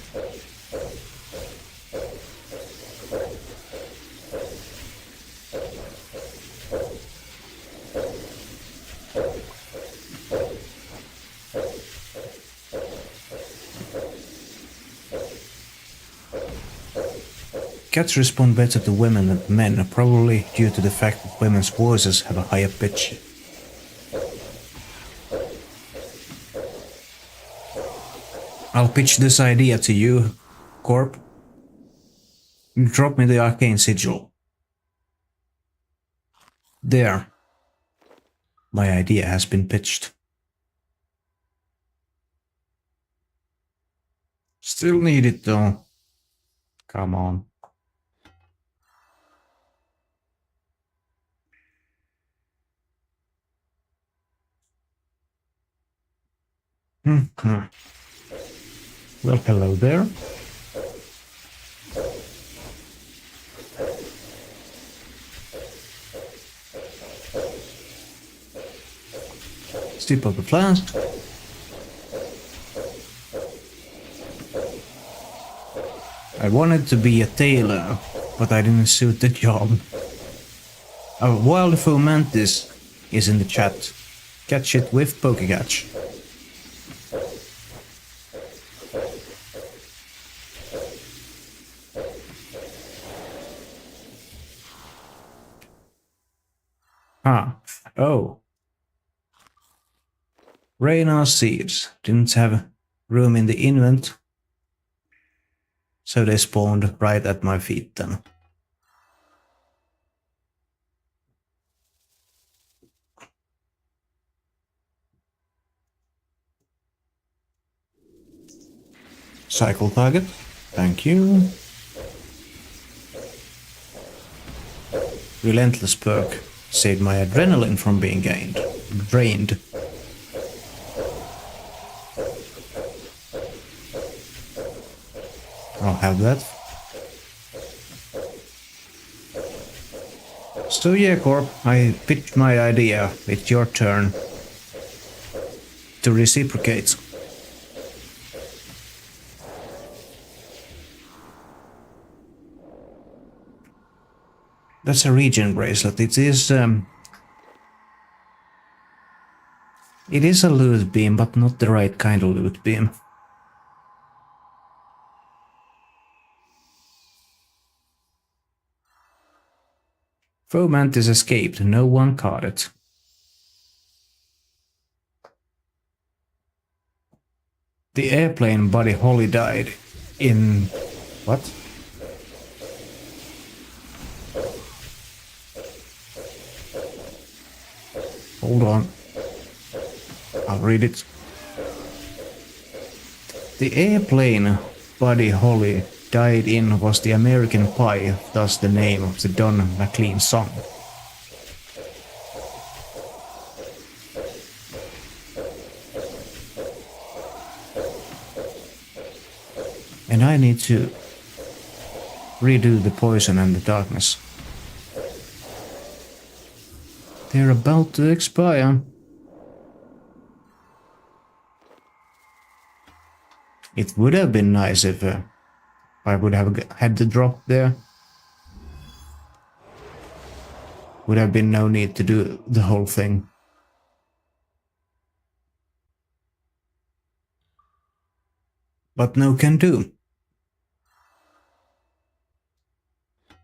Cats respond better to women than men, probably due to the fact that women's voices have a higher pitch. I'll pitch this idea to you, Corp. Drop me the arcane sigil. There. My idea has been pitched. Still need it though. Come on. Well, hello there. Steep up the flask. I wanted to be a tailor, but I didn't suit the job. A wild fomantis is in the chat. Catch it with Pokecatch. Ah, oh. Raynar seeds didn't have room in the invent, so they spawned right at my feet then. Cycle target, thank you. Relentless perk saved my adrenaline from being drained. I'll have that. So yeah, Corp, I pitched my idea. It's your turn to reciprocate. That's a regen bracelet. It is a loot beam, but not the right kind of loot beam. Fomantis escaped. No one caught it. The airplane Buddy Holly died in... what? Hold on. I'll read it. The airplane Buddy Holly died in was the American Pie, thus the name of the Don McLean song. And I need to redo the poison and the darkness. They're about to expire. It would have been nice if I would have had the drop there. Would have been no need to do the whole thing. But no can do.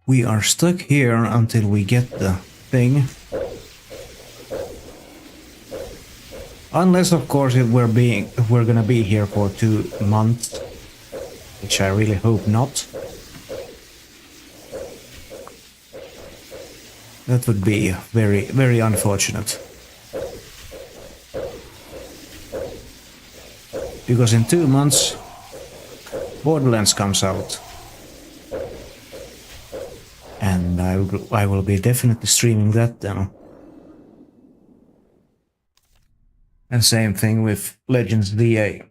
We are stuck here until we get the thing. Unless, of course, if we're gonna be here for 2 months, which I really hope not. That would be very, very unfortunate. Because in 2 months, Borderlands comes out. And I will be definitely streaming that then. And same thing with Legends VA.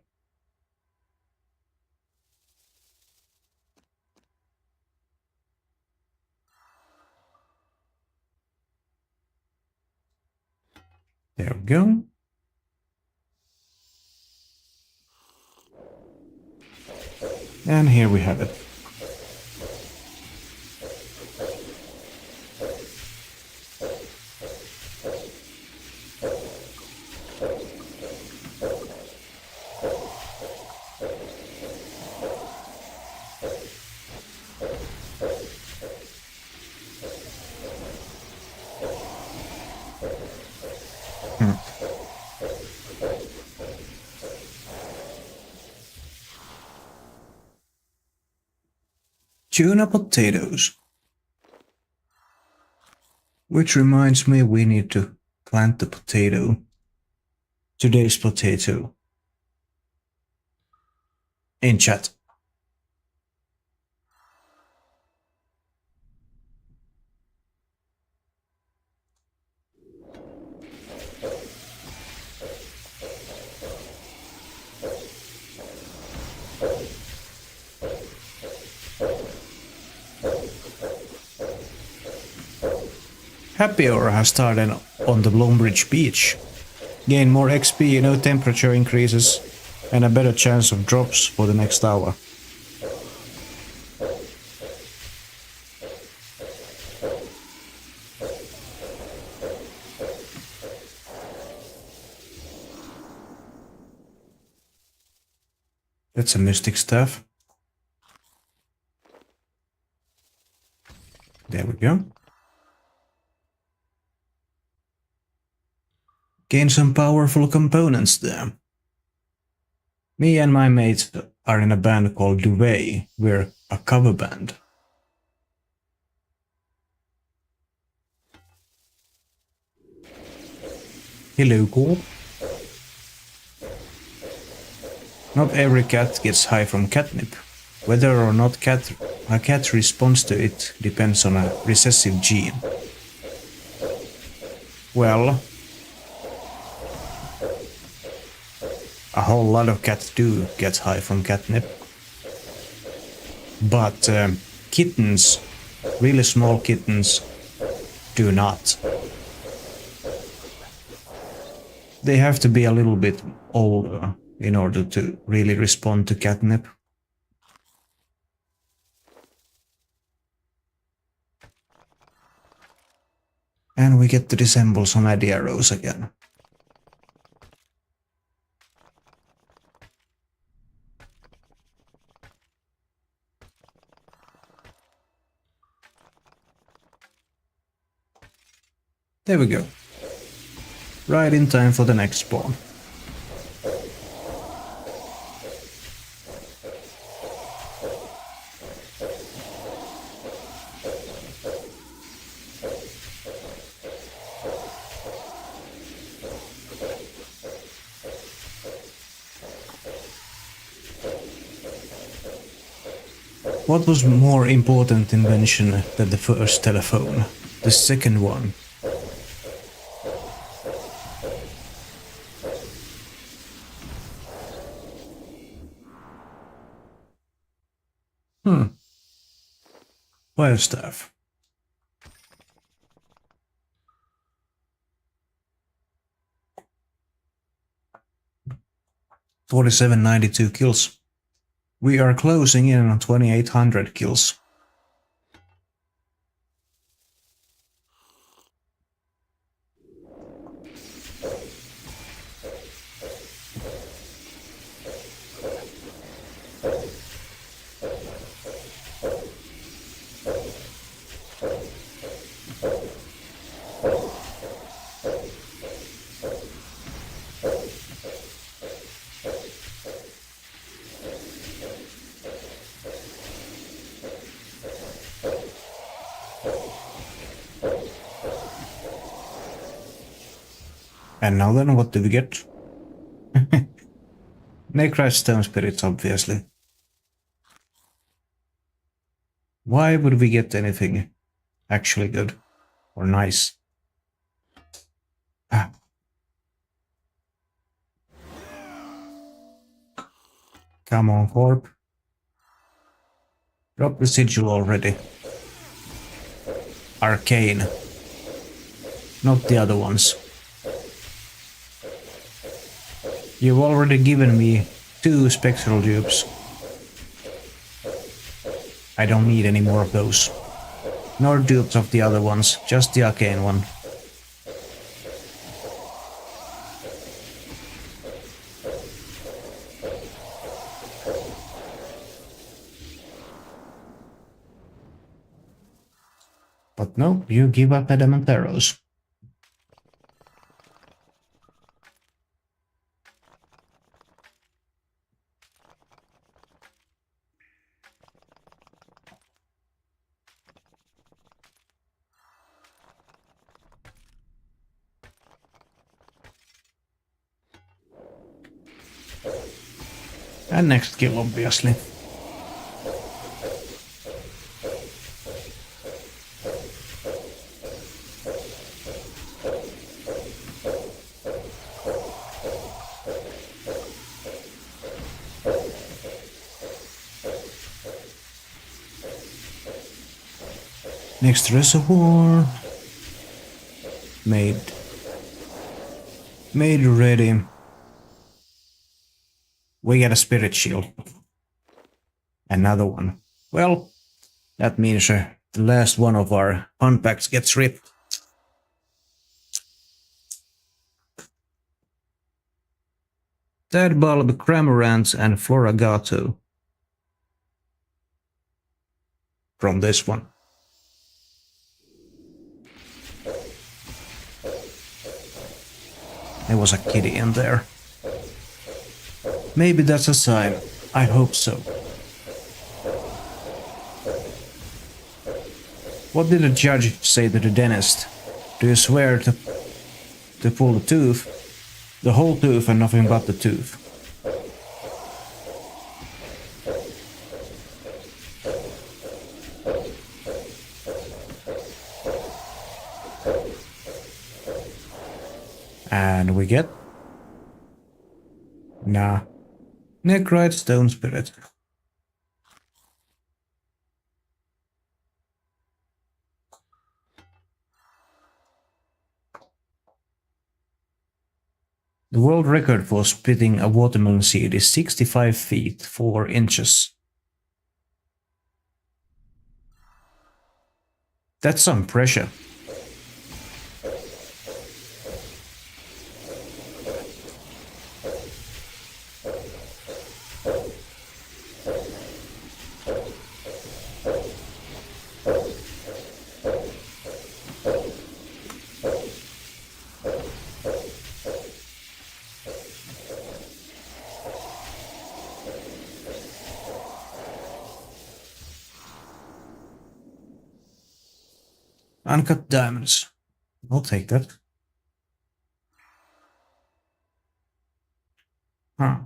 There we go. And here we have it. Tuna potatoes. Which reminds me, we need to plant the potato. Today's potato. In chat. Happy Hour has started on the Bloombridge Beach. Gain more XP, no temperature increases, and a better chance of drops for the next hour. That's a mystic staff. There we go. Gain some powerful components there. Me and my mates are in a band called Duvet. We're a cover band. Hello, Corp. Not every cat gets high from catnip. Whether or not a cat responds to it depends on a recessive gene. Well, a whole lot of cats do get high from catnip. But kittens, really small kittens, do not. They have to be a little bit older in order to really respond to catnip. And we get to disassemble some Addy arrows again. There we go. Right in time for the next spawn. What was more important invention than the first telephone? The second one. Fire staff. 4792 kills. We are closing in on 2800 kills. And now then, what do we get? Necrite Stone Spirits, obviously. Why would we get anything actually good or nice? Ah. Come on, Corp. Drop residual already. Arcane. Not the other ones. You've already given me 2 spectral dupes. I don't need any more of those. Nor dupes of the other ones, just the arcane one. But no, you give up adamant arrows. And next kill, obviously. Next reservoir. Made ready. We get a spirit shield. Another one. Well, that means the last one of our fun packs gets ripped. Dead Bulb, Cramorant, and Floragato. From this one. There was a kitty in there. Maybe that's a sign. I hope so. What did the judge say to the dentist? Do you swear to pull the tooth? The whole tooth and nothing but the tooth. And we get... Nah. Necrite Stone Spirit. The world record for spitting a watermelon seed is 65 feet 4 inches. That's some pressure. Uncut diamonds. I'll take that. Huh.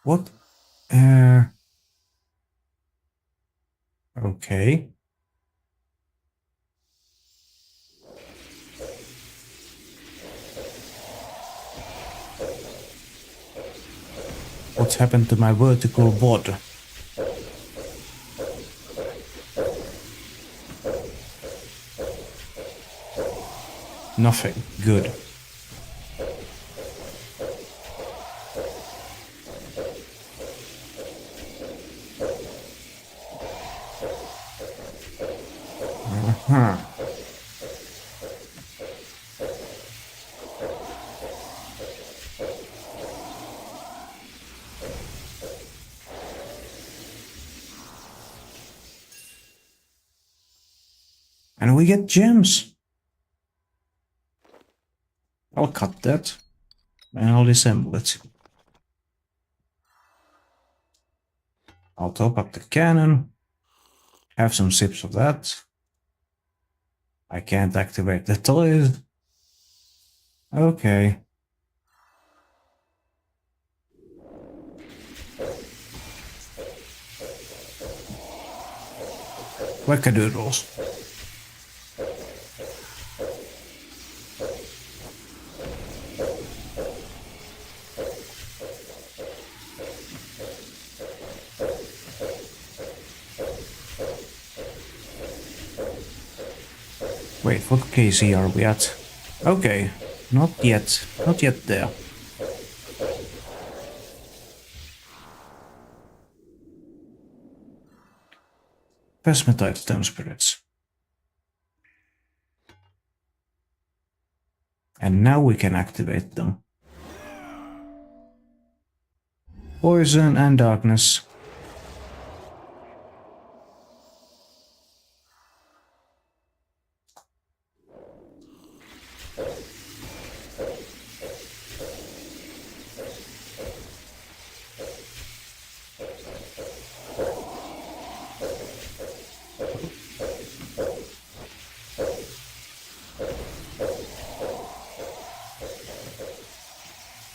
What? Okay. What's happened to my vertical VOD? Nothing. Good. Uh-huh. And we get gems. I'll cut that. And I'll disassemble it. I'll top up the cannon. Have some sips of that. I can't activate the toys. Okay. Wackadoodles. Wait, what KC are we at? Okay, not yet. Not yet there. Plasmatite stone spirits. And now we can activate them. Poison and darkness.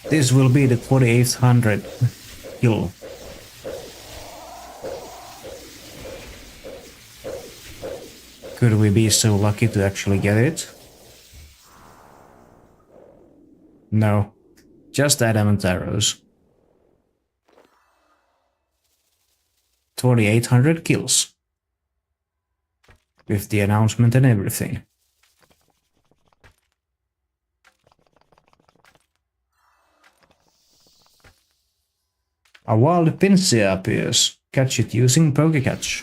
This will be the 4800 kill. Could we be so lucky to actually get it? No, just adamant arrows. 2800 kills. With the announcement and everything. A wild pinsir appears. Catch it using Pokecatch.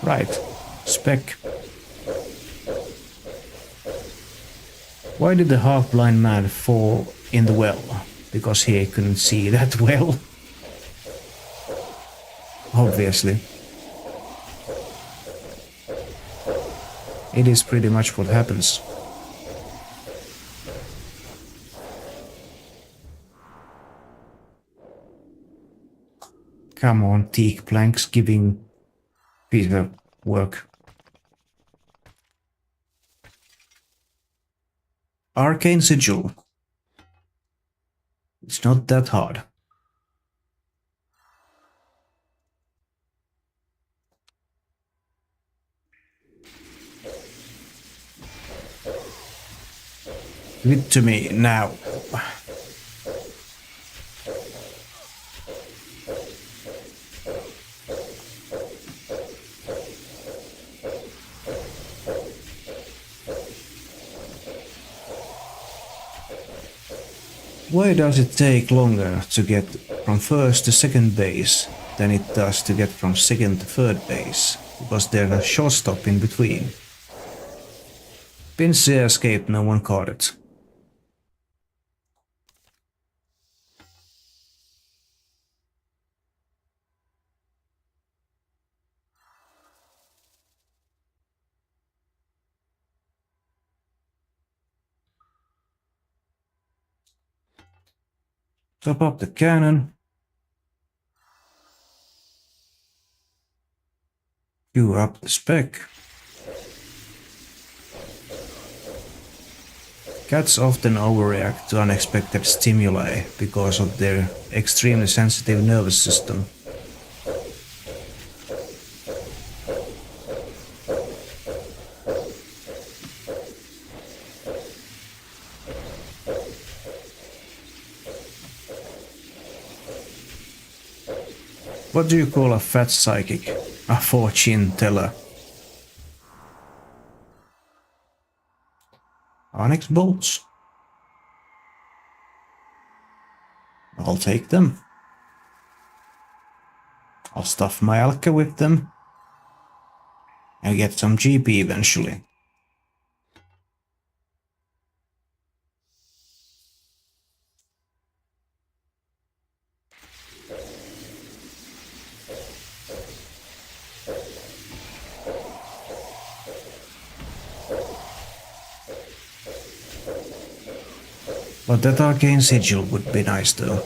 Right. Spec. Why did the half-blind man fall in the well? Because he couldn't see that well. Obviously. It is pretty much what happens. Come on, teak planks giving piece of work. Arcane Sigil. It's not that hard. Give it to me now. Why does it take longer to get from first to second base than it does to get from second to third base? Because there's a short stop in between. Pinsir escaped, no one caught it. Top up the cannon. You up the spec. Cats often overreact to unexpected stimuli because of their extremely sensitive nervous system. What do you call a fat psychic? A fortune teller. Onyx bolts. I'll take them. I'll stuff my Alka with them. And get some GP eventually. But that arcane sigil would be nice though.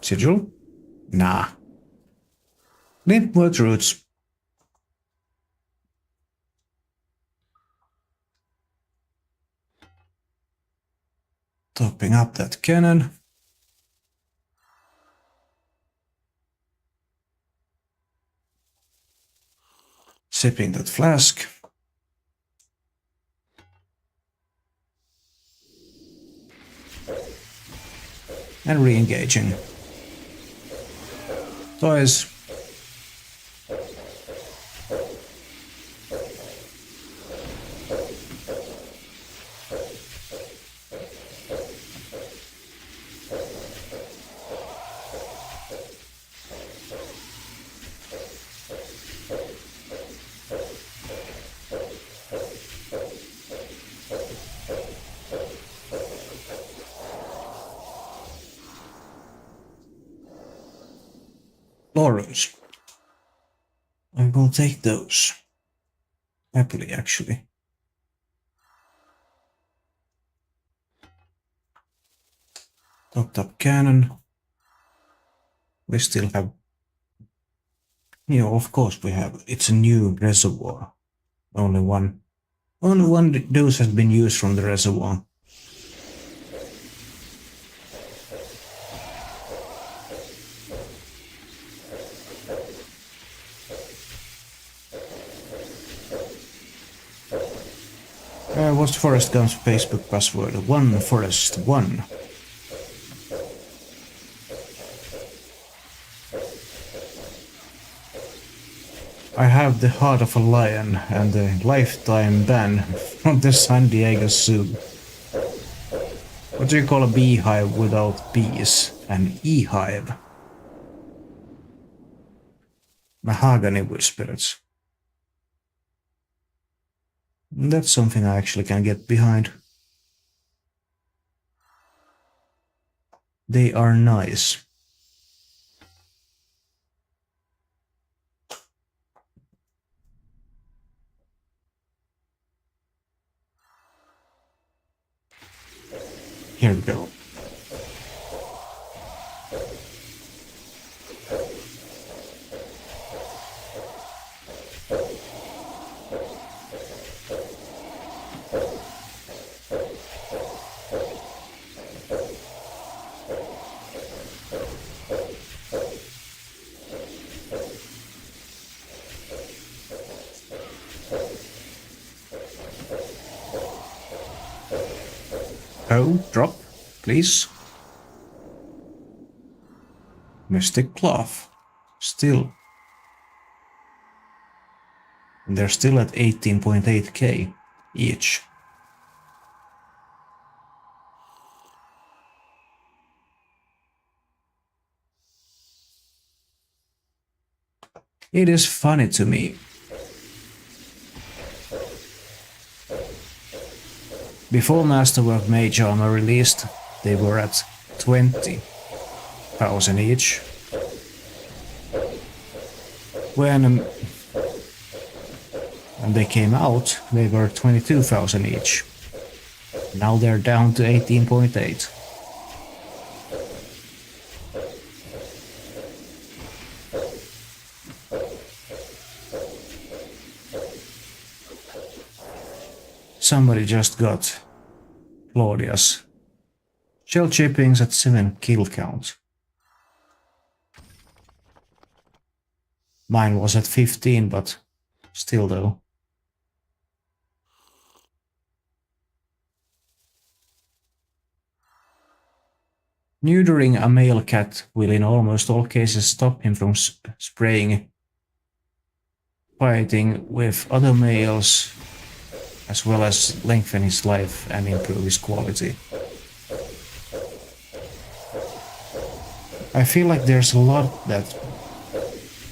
Sigil? Nah. Limpwood roots. Topping up that cannon. Sipping that flask. And re-engaging. Toys. Laurels. I will take those. Happily, actually. Topped up cannon. We still have... Yeah, of course we have. It's a new reservoir. Only one dose has been used from the reservoir. What's Forest Gump's Facebook password? 1forest1. I have the heart of a lion and a lifetime ban from the San Diego Zoo. What do you call a beehive without bees? An e-hive. Mahogany wood spirits. That's something I actually can get behind. They are nice. Here we go. Oh, drop, please. Mystic cloth. Still. And they're still at 18.8k each. It is funny to me. Before Masterwork Mage Armor released, they were at 20. 1,000 each. When they came out, they were 22,000 each. Now they're down to 18.8. Somebody just got Claudia's shell chippings at 7 kill count. Mine was at 15, but still though. Neutering a male cat will in almost all cases stop him from spraying, fighting with other males, as well as lengthen his life and improve his quality. I feel like there's a lot that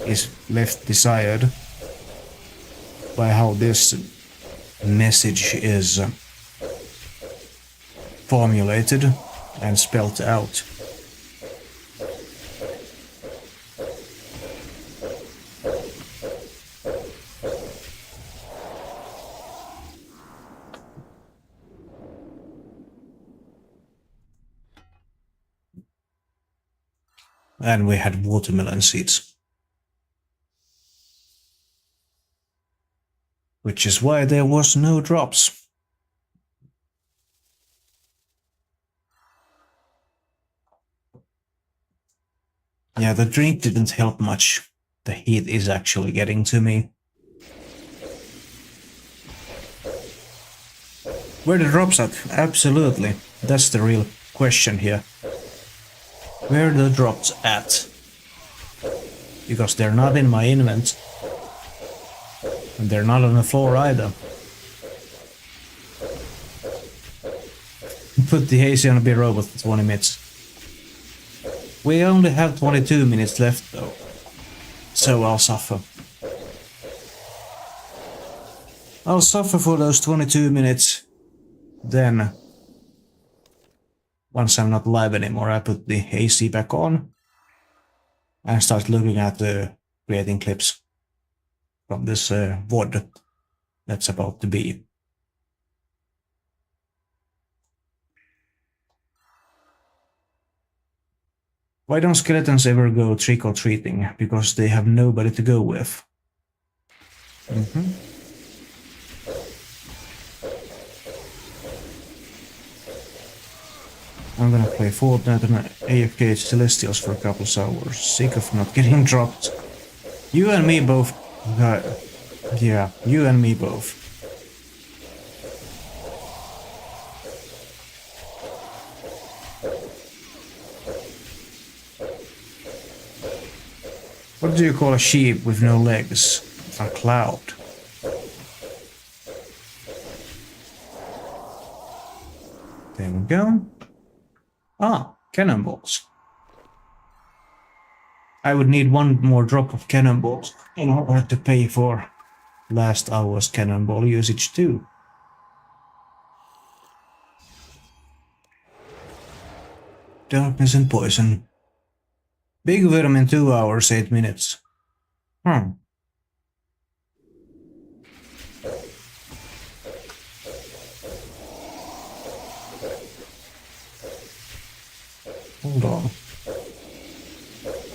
is left desired by how this message is formulated and spelled out. And we had watermelon seeds. Which is why there was no drops. Yeah, the drink didn't help much. The heat is actually getting to me. Where the drops at? Absolutely. That's the real question here. Where the drops at? Because they're not in my invent. And they're not on the floor either. Put the hazy on a big robot for 20 minutes. We only have 22 minutes left though. So I'll suffer. I'll suffer for those 22 minutes. Then, once I'm not live anymore, I put the AC back on and start looking at creating clips from this VOD that's about to be. Why don't skeletons ever go trick-or-treating? Because they have nobody to go with. I'm gonna play Fortnite and AFK Celestials for a couple of hours. Sick of not getting dropped. You and me both. Yeah, you and me both. What do you call a sheep with no legs? A cloud. There we go. Ah, cannonballs. I would need one more drop of cannonballs in order to pay for last hour's cannonball usage too. Darkness and poison. Big vermin 2 hours, 8 minutes. Hold on.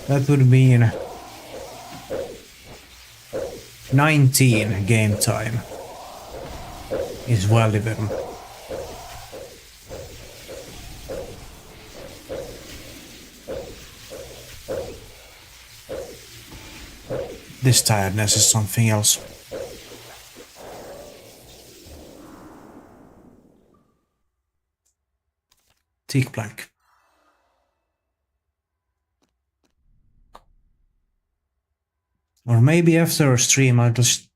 That would mean 19 game time is Valdiverm. This tiredness is something else. Teak plank. Or maybe after a stream I just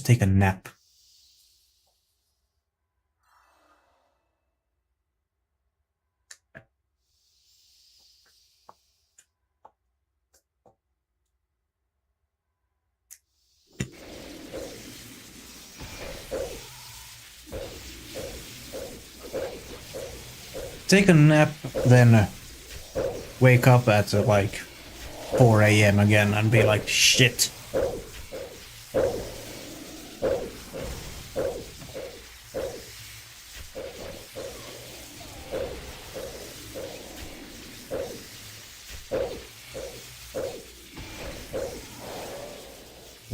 take a nap. Take a nap, then wake up at like 4 a.m. again and be like, shit.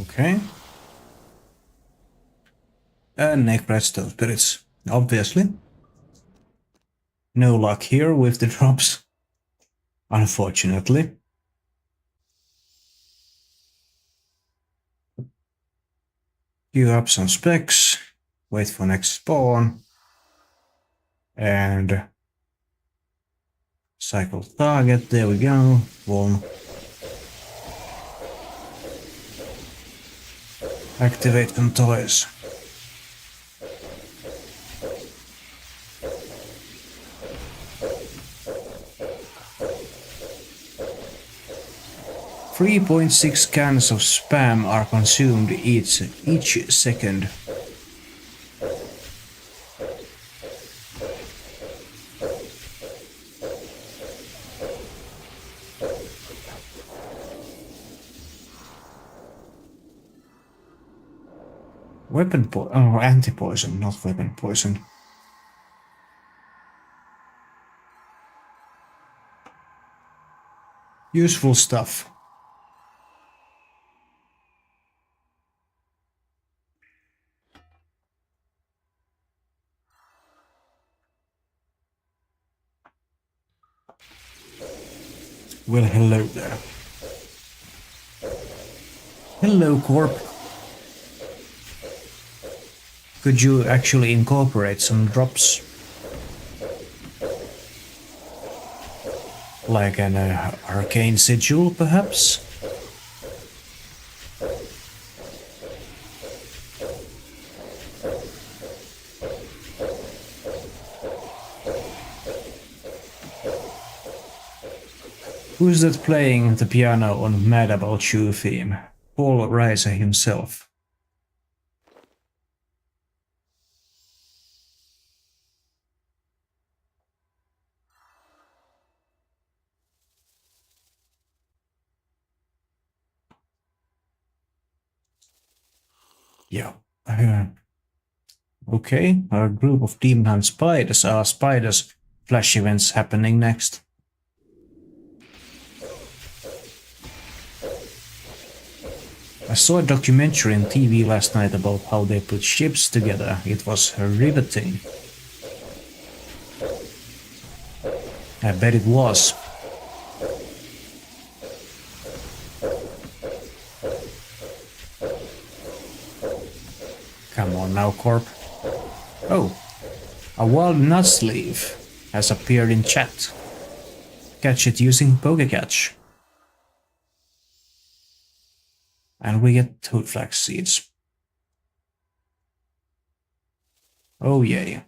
Okay. And neck redstone spirits, obviously. No luck here with the drops, unfortunately. Queue up some specs, wait for next spawn, and cycle target, there we go, boom. Activate toys. .6 cans of spam are consumed each second. Anti-poison, not weapon poison. Useful stuff. Well, hello there. Hello, Corp. Could you actually incorporate some drops? Like an arcane sigil, perhaps? Who's that playing the piano on Mad About You theme? Paul Reiser himself. Yeah. Okay, our group of demon hunt spiders are spiders. Flash events happening next. I saw a documentary on TV last night about how they put ships together. It was riveting. I bet it was. Come on now, Corp. Oh, a wild nut sleeve has appeared in chat. Catch it using Pokecatch. And we get toad flax seeds. Oh yay.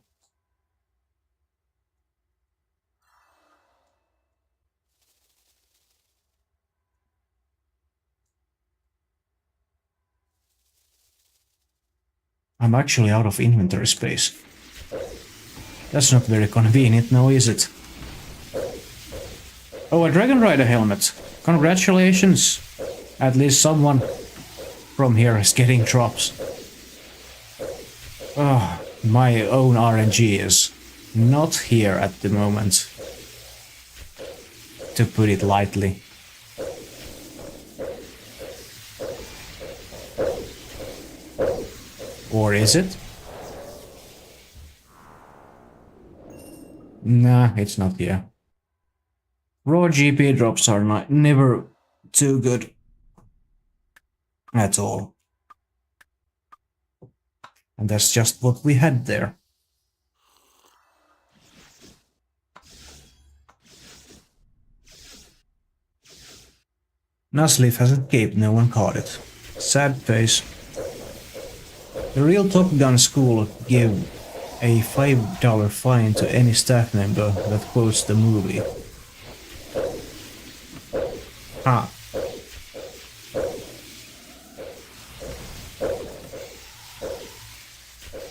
I'm actually out of inventory space. That's not very convenient now, is it? Oh, a Dragon Rider helmet. Congratulations. At least someone from here is getting drops. Oh, my own RNG is not here at the moment, to put it lightly. Or is it? Nah, it's not here. Raw GP drops are never too good at all. And that's just what we had there. Nuzleaf has escaped, no one caught it. Sad face. The real Top Gun school give a $5 fine to any staff member that quotes the movie. Ah.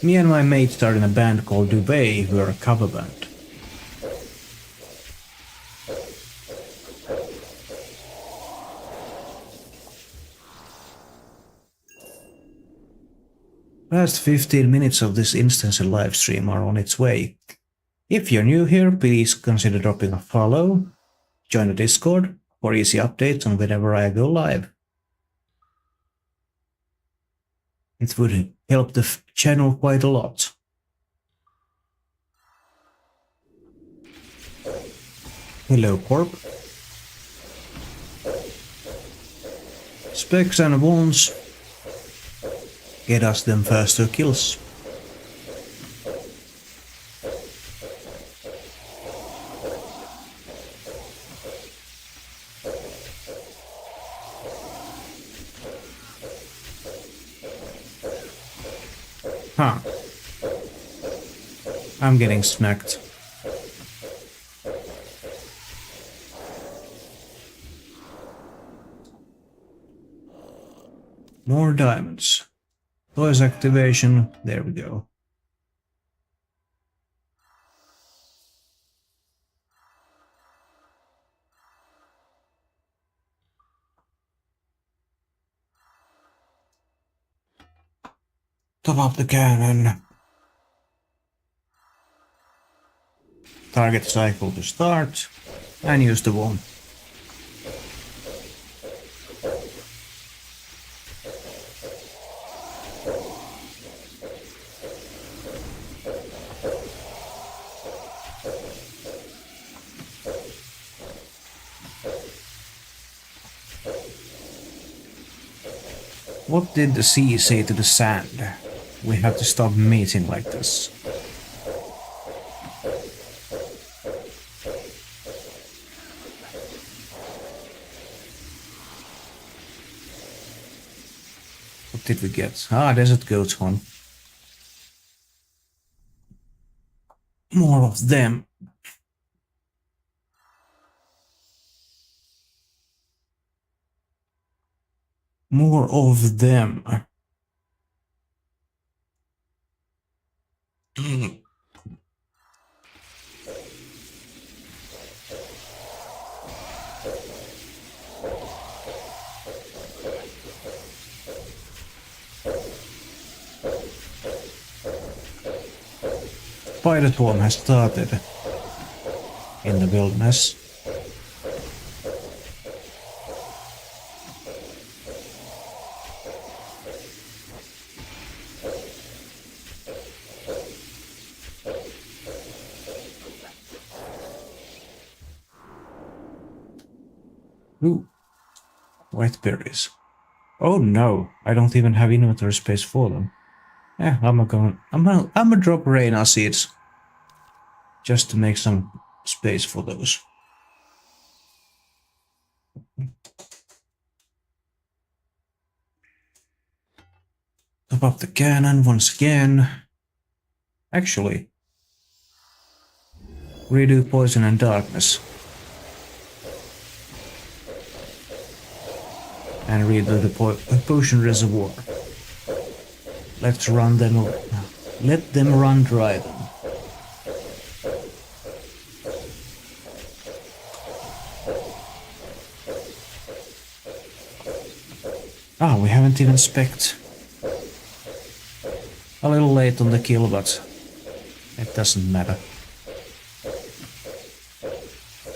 Me and my mate started in a band called Duvet, who are a cover band. Last 15 minutes of this instance live stream are on its way. If you're new here, please consider dropping a follow, join the Discord for easy updates on whenever I go live. It would help the channel quite a lot. Hello, Corp. Specs and wounds. Get us them faster kills. Huh. I'm getting smacked. More diamonds. Toys activation. There we go. Top up the cannon. Target cycle to start. And use the wand. What did the sea say to the sand? We have to stop meeting like this. What did we get? Ah, desert goat one. More of them. More of them. Spider swarm has started in the wilderness. Ooh, white berries. Oh no, I don't even have inventory space for them. Yeah, I'm gonna drop Reina seeds just to make some space for those. Top up the cannon once again. Actually, redo poison and darkness. And redo the potion reservoir. Let's run them. Let them run dry then. Ah, we haven't even specced. A little late on the kill, but it doesn't matter.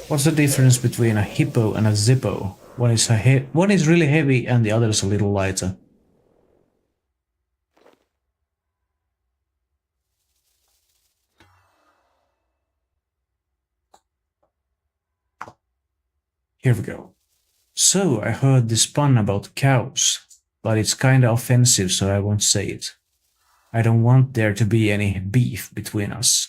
What's the difference between a hippo and a zippo? One is really heavy and the other is a little lighter. Here we go. So, I heard this pun about cows, but it's kinda offensive, so I won't say it. I don't want there to be any beef between us.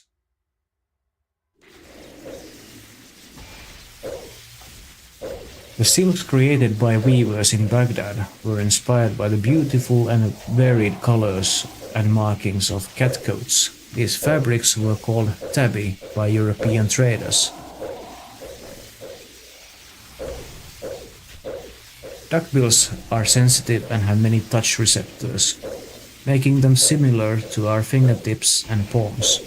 The silks created by weavers in Baghdad were inspired by the beautiful and varied colors and markings of cat coats. These fabrics were called tabby by European traders. Duckbills are sensitive and have many touch receptors, making them similar to our fingertips and palms.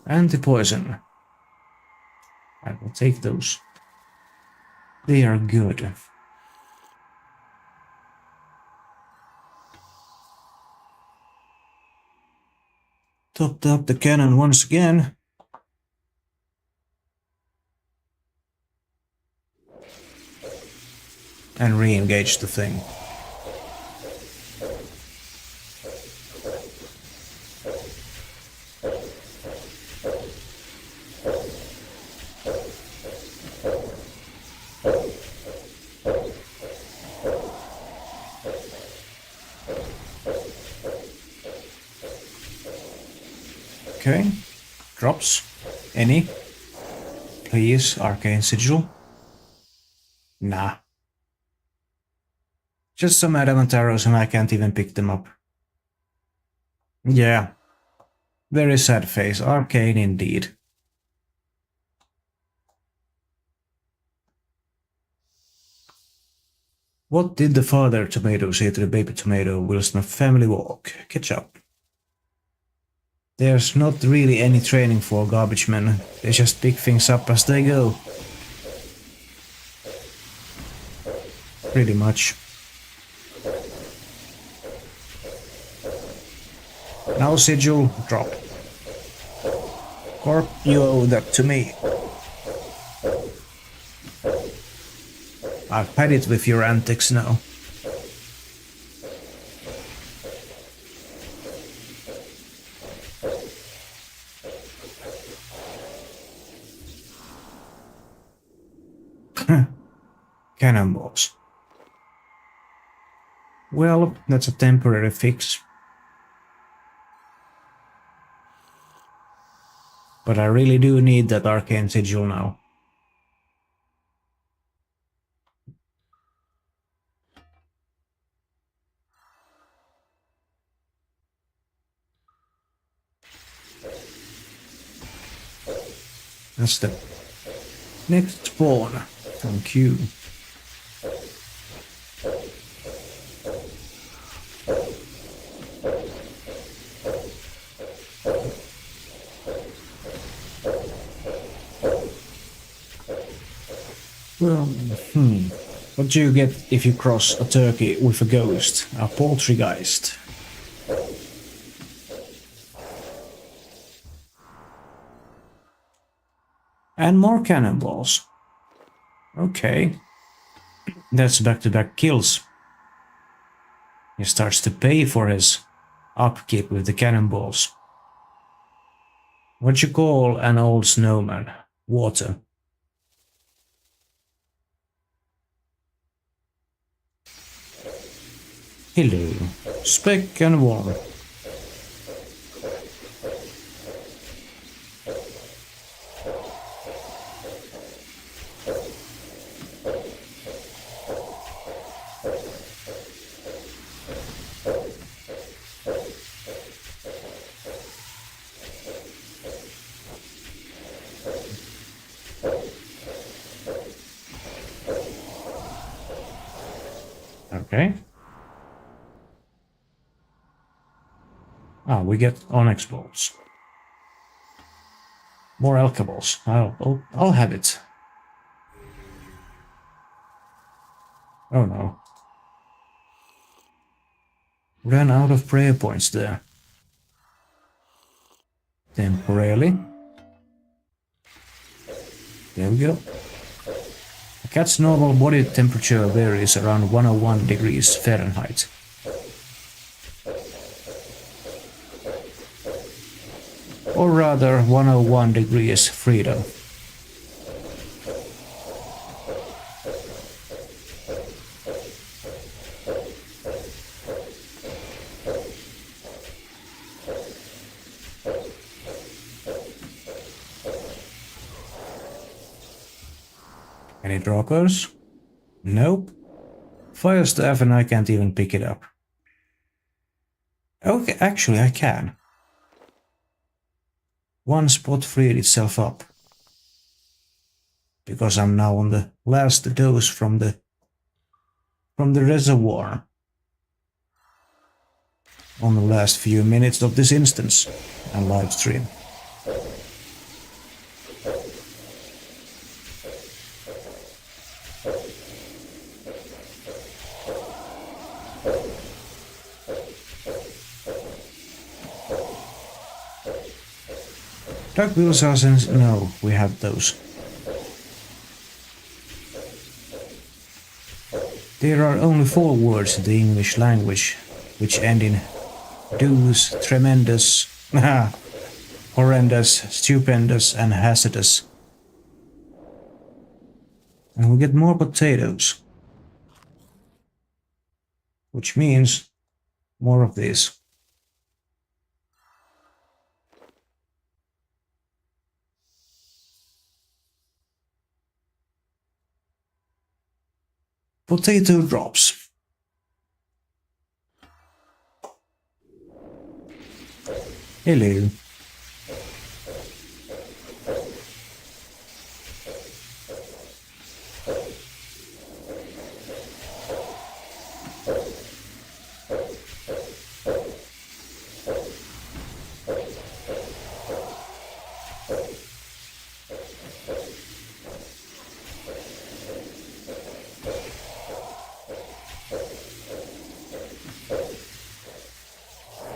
Anti-poison. I will take those. They are good. Topped up the cannon once again. And re-engage the thing. Okay, drops. Any? Please, arcane sigil. Nah. Just some adamant arrows and I can't even pick them up. Yeah. Very sad face, arcane indeed. What did the father tomato say to the baby tomato whilst on a family walk? Ketchup. There's not really any training for garbage men. They just pick things up as they go. Pretty much. Now sigil, drop. Corp, you owe that to me. I've had it with your antics now. Cannonballs. Well, that's a temporary fix. But I really do need that arcane sigil now. That's the next spawn from Q. Well, what do you get if you cross a turkey with a ghost? A poltergeist. And more cannonballs. Okay. That's back-to-back kills. He starts to pay for his upkeep with the cannonballs. What you call an old snowman? Water. Hello. Speck and warm. Okay. Ah, we get onyx bolts. More alkaballs. I'll have it. Oh no. Ran out of prayer points there. Temporarily. There we go. A cat's normal body temperature varies around 101 degrees Fahrenheit. Or rather, 101 degrees freedom. Any droppers? Nope. Fire staff and I can't even pick it up. Okay, actually I can. One spot freed itself up. Because I'm now on the last dose from the reservoir. On the last few minutes of this instance and live stream. Duck bill sausage, no, we have those. There are only 4 words in the English language which end in doos, tremendous, horrendous, stupendous, and hazardous. And we get more potatoes, which means more of these. Potato drops. Hello.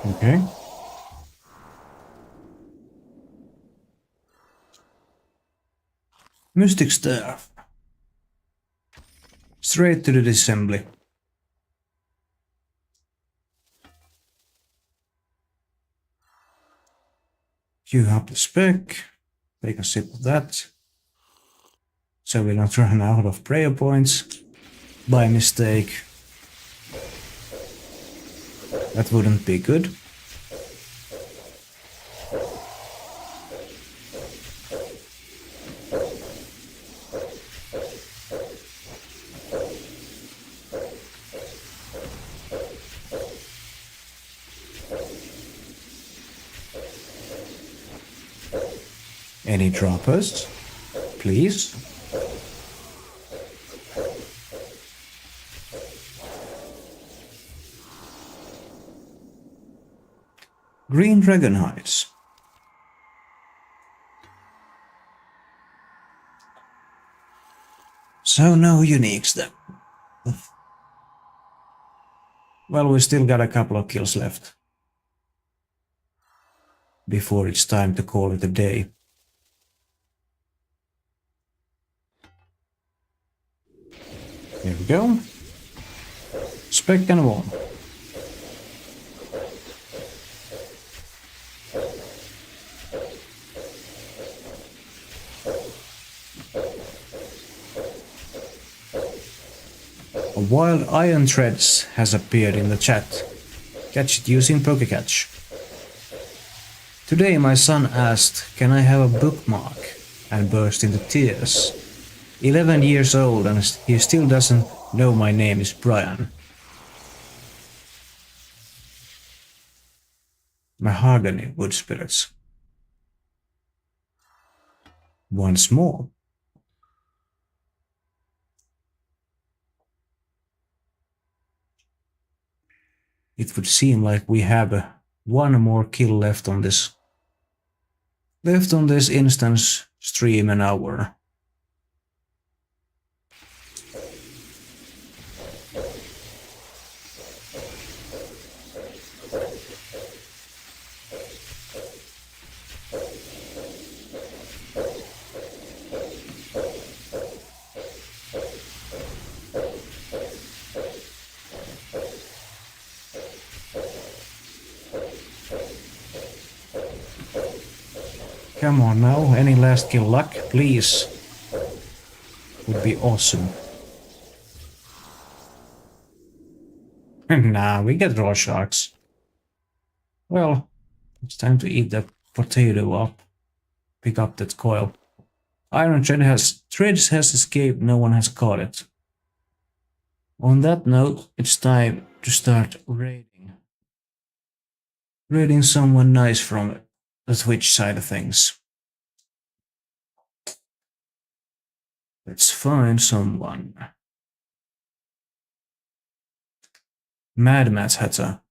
Okay. Mystic Staff. Straight to the assembly. Queue up the spec. Take a sip of that. So we don't run out of prayer points by mistake. That wouldn't be good. Any droppers, please? Green dragon hides. So no uniques then. Well, we still got a couple of kills left before it's time to call it a day. Here we go. Spec and 1. A wild iron threads has appeared in the chat. Catch it using PokeCatch. Today my son asked, "Can I have a bookmark?" and burst into tears. 11 years old and he still doesn't know my name is Brian. Mahogany wood spirits. Once more. It would seem like we have one more kill left on this instance stream an hour. Come on now, any last kill luck, please? Would be awesome. Nah, we get raw sharks. Well, it's time to eat that potato up. Pick up that coil. Iron Threads has escaped, no one has caught it. On that note, it's time to start raiding. Raiding someone nice from the Twitch side of things. Let's find someone. Mad Matt Hatter.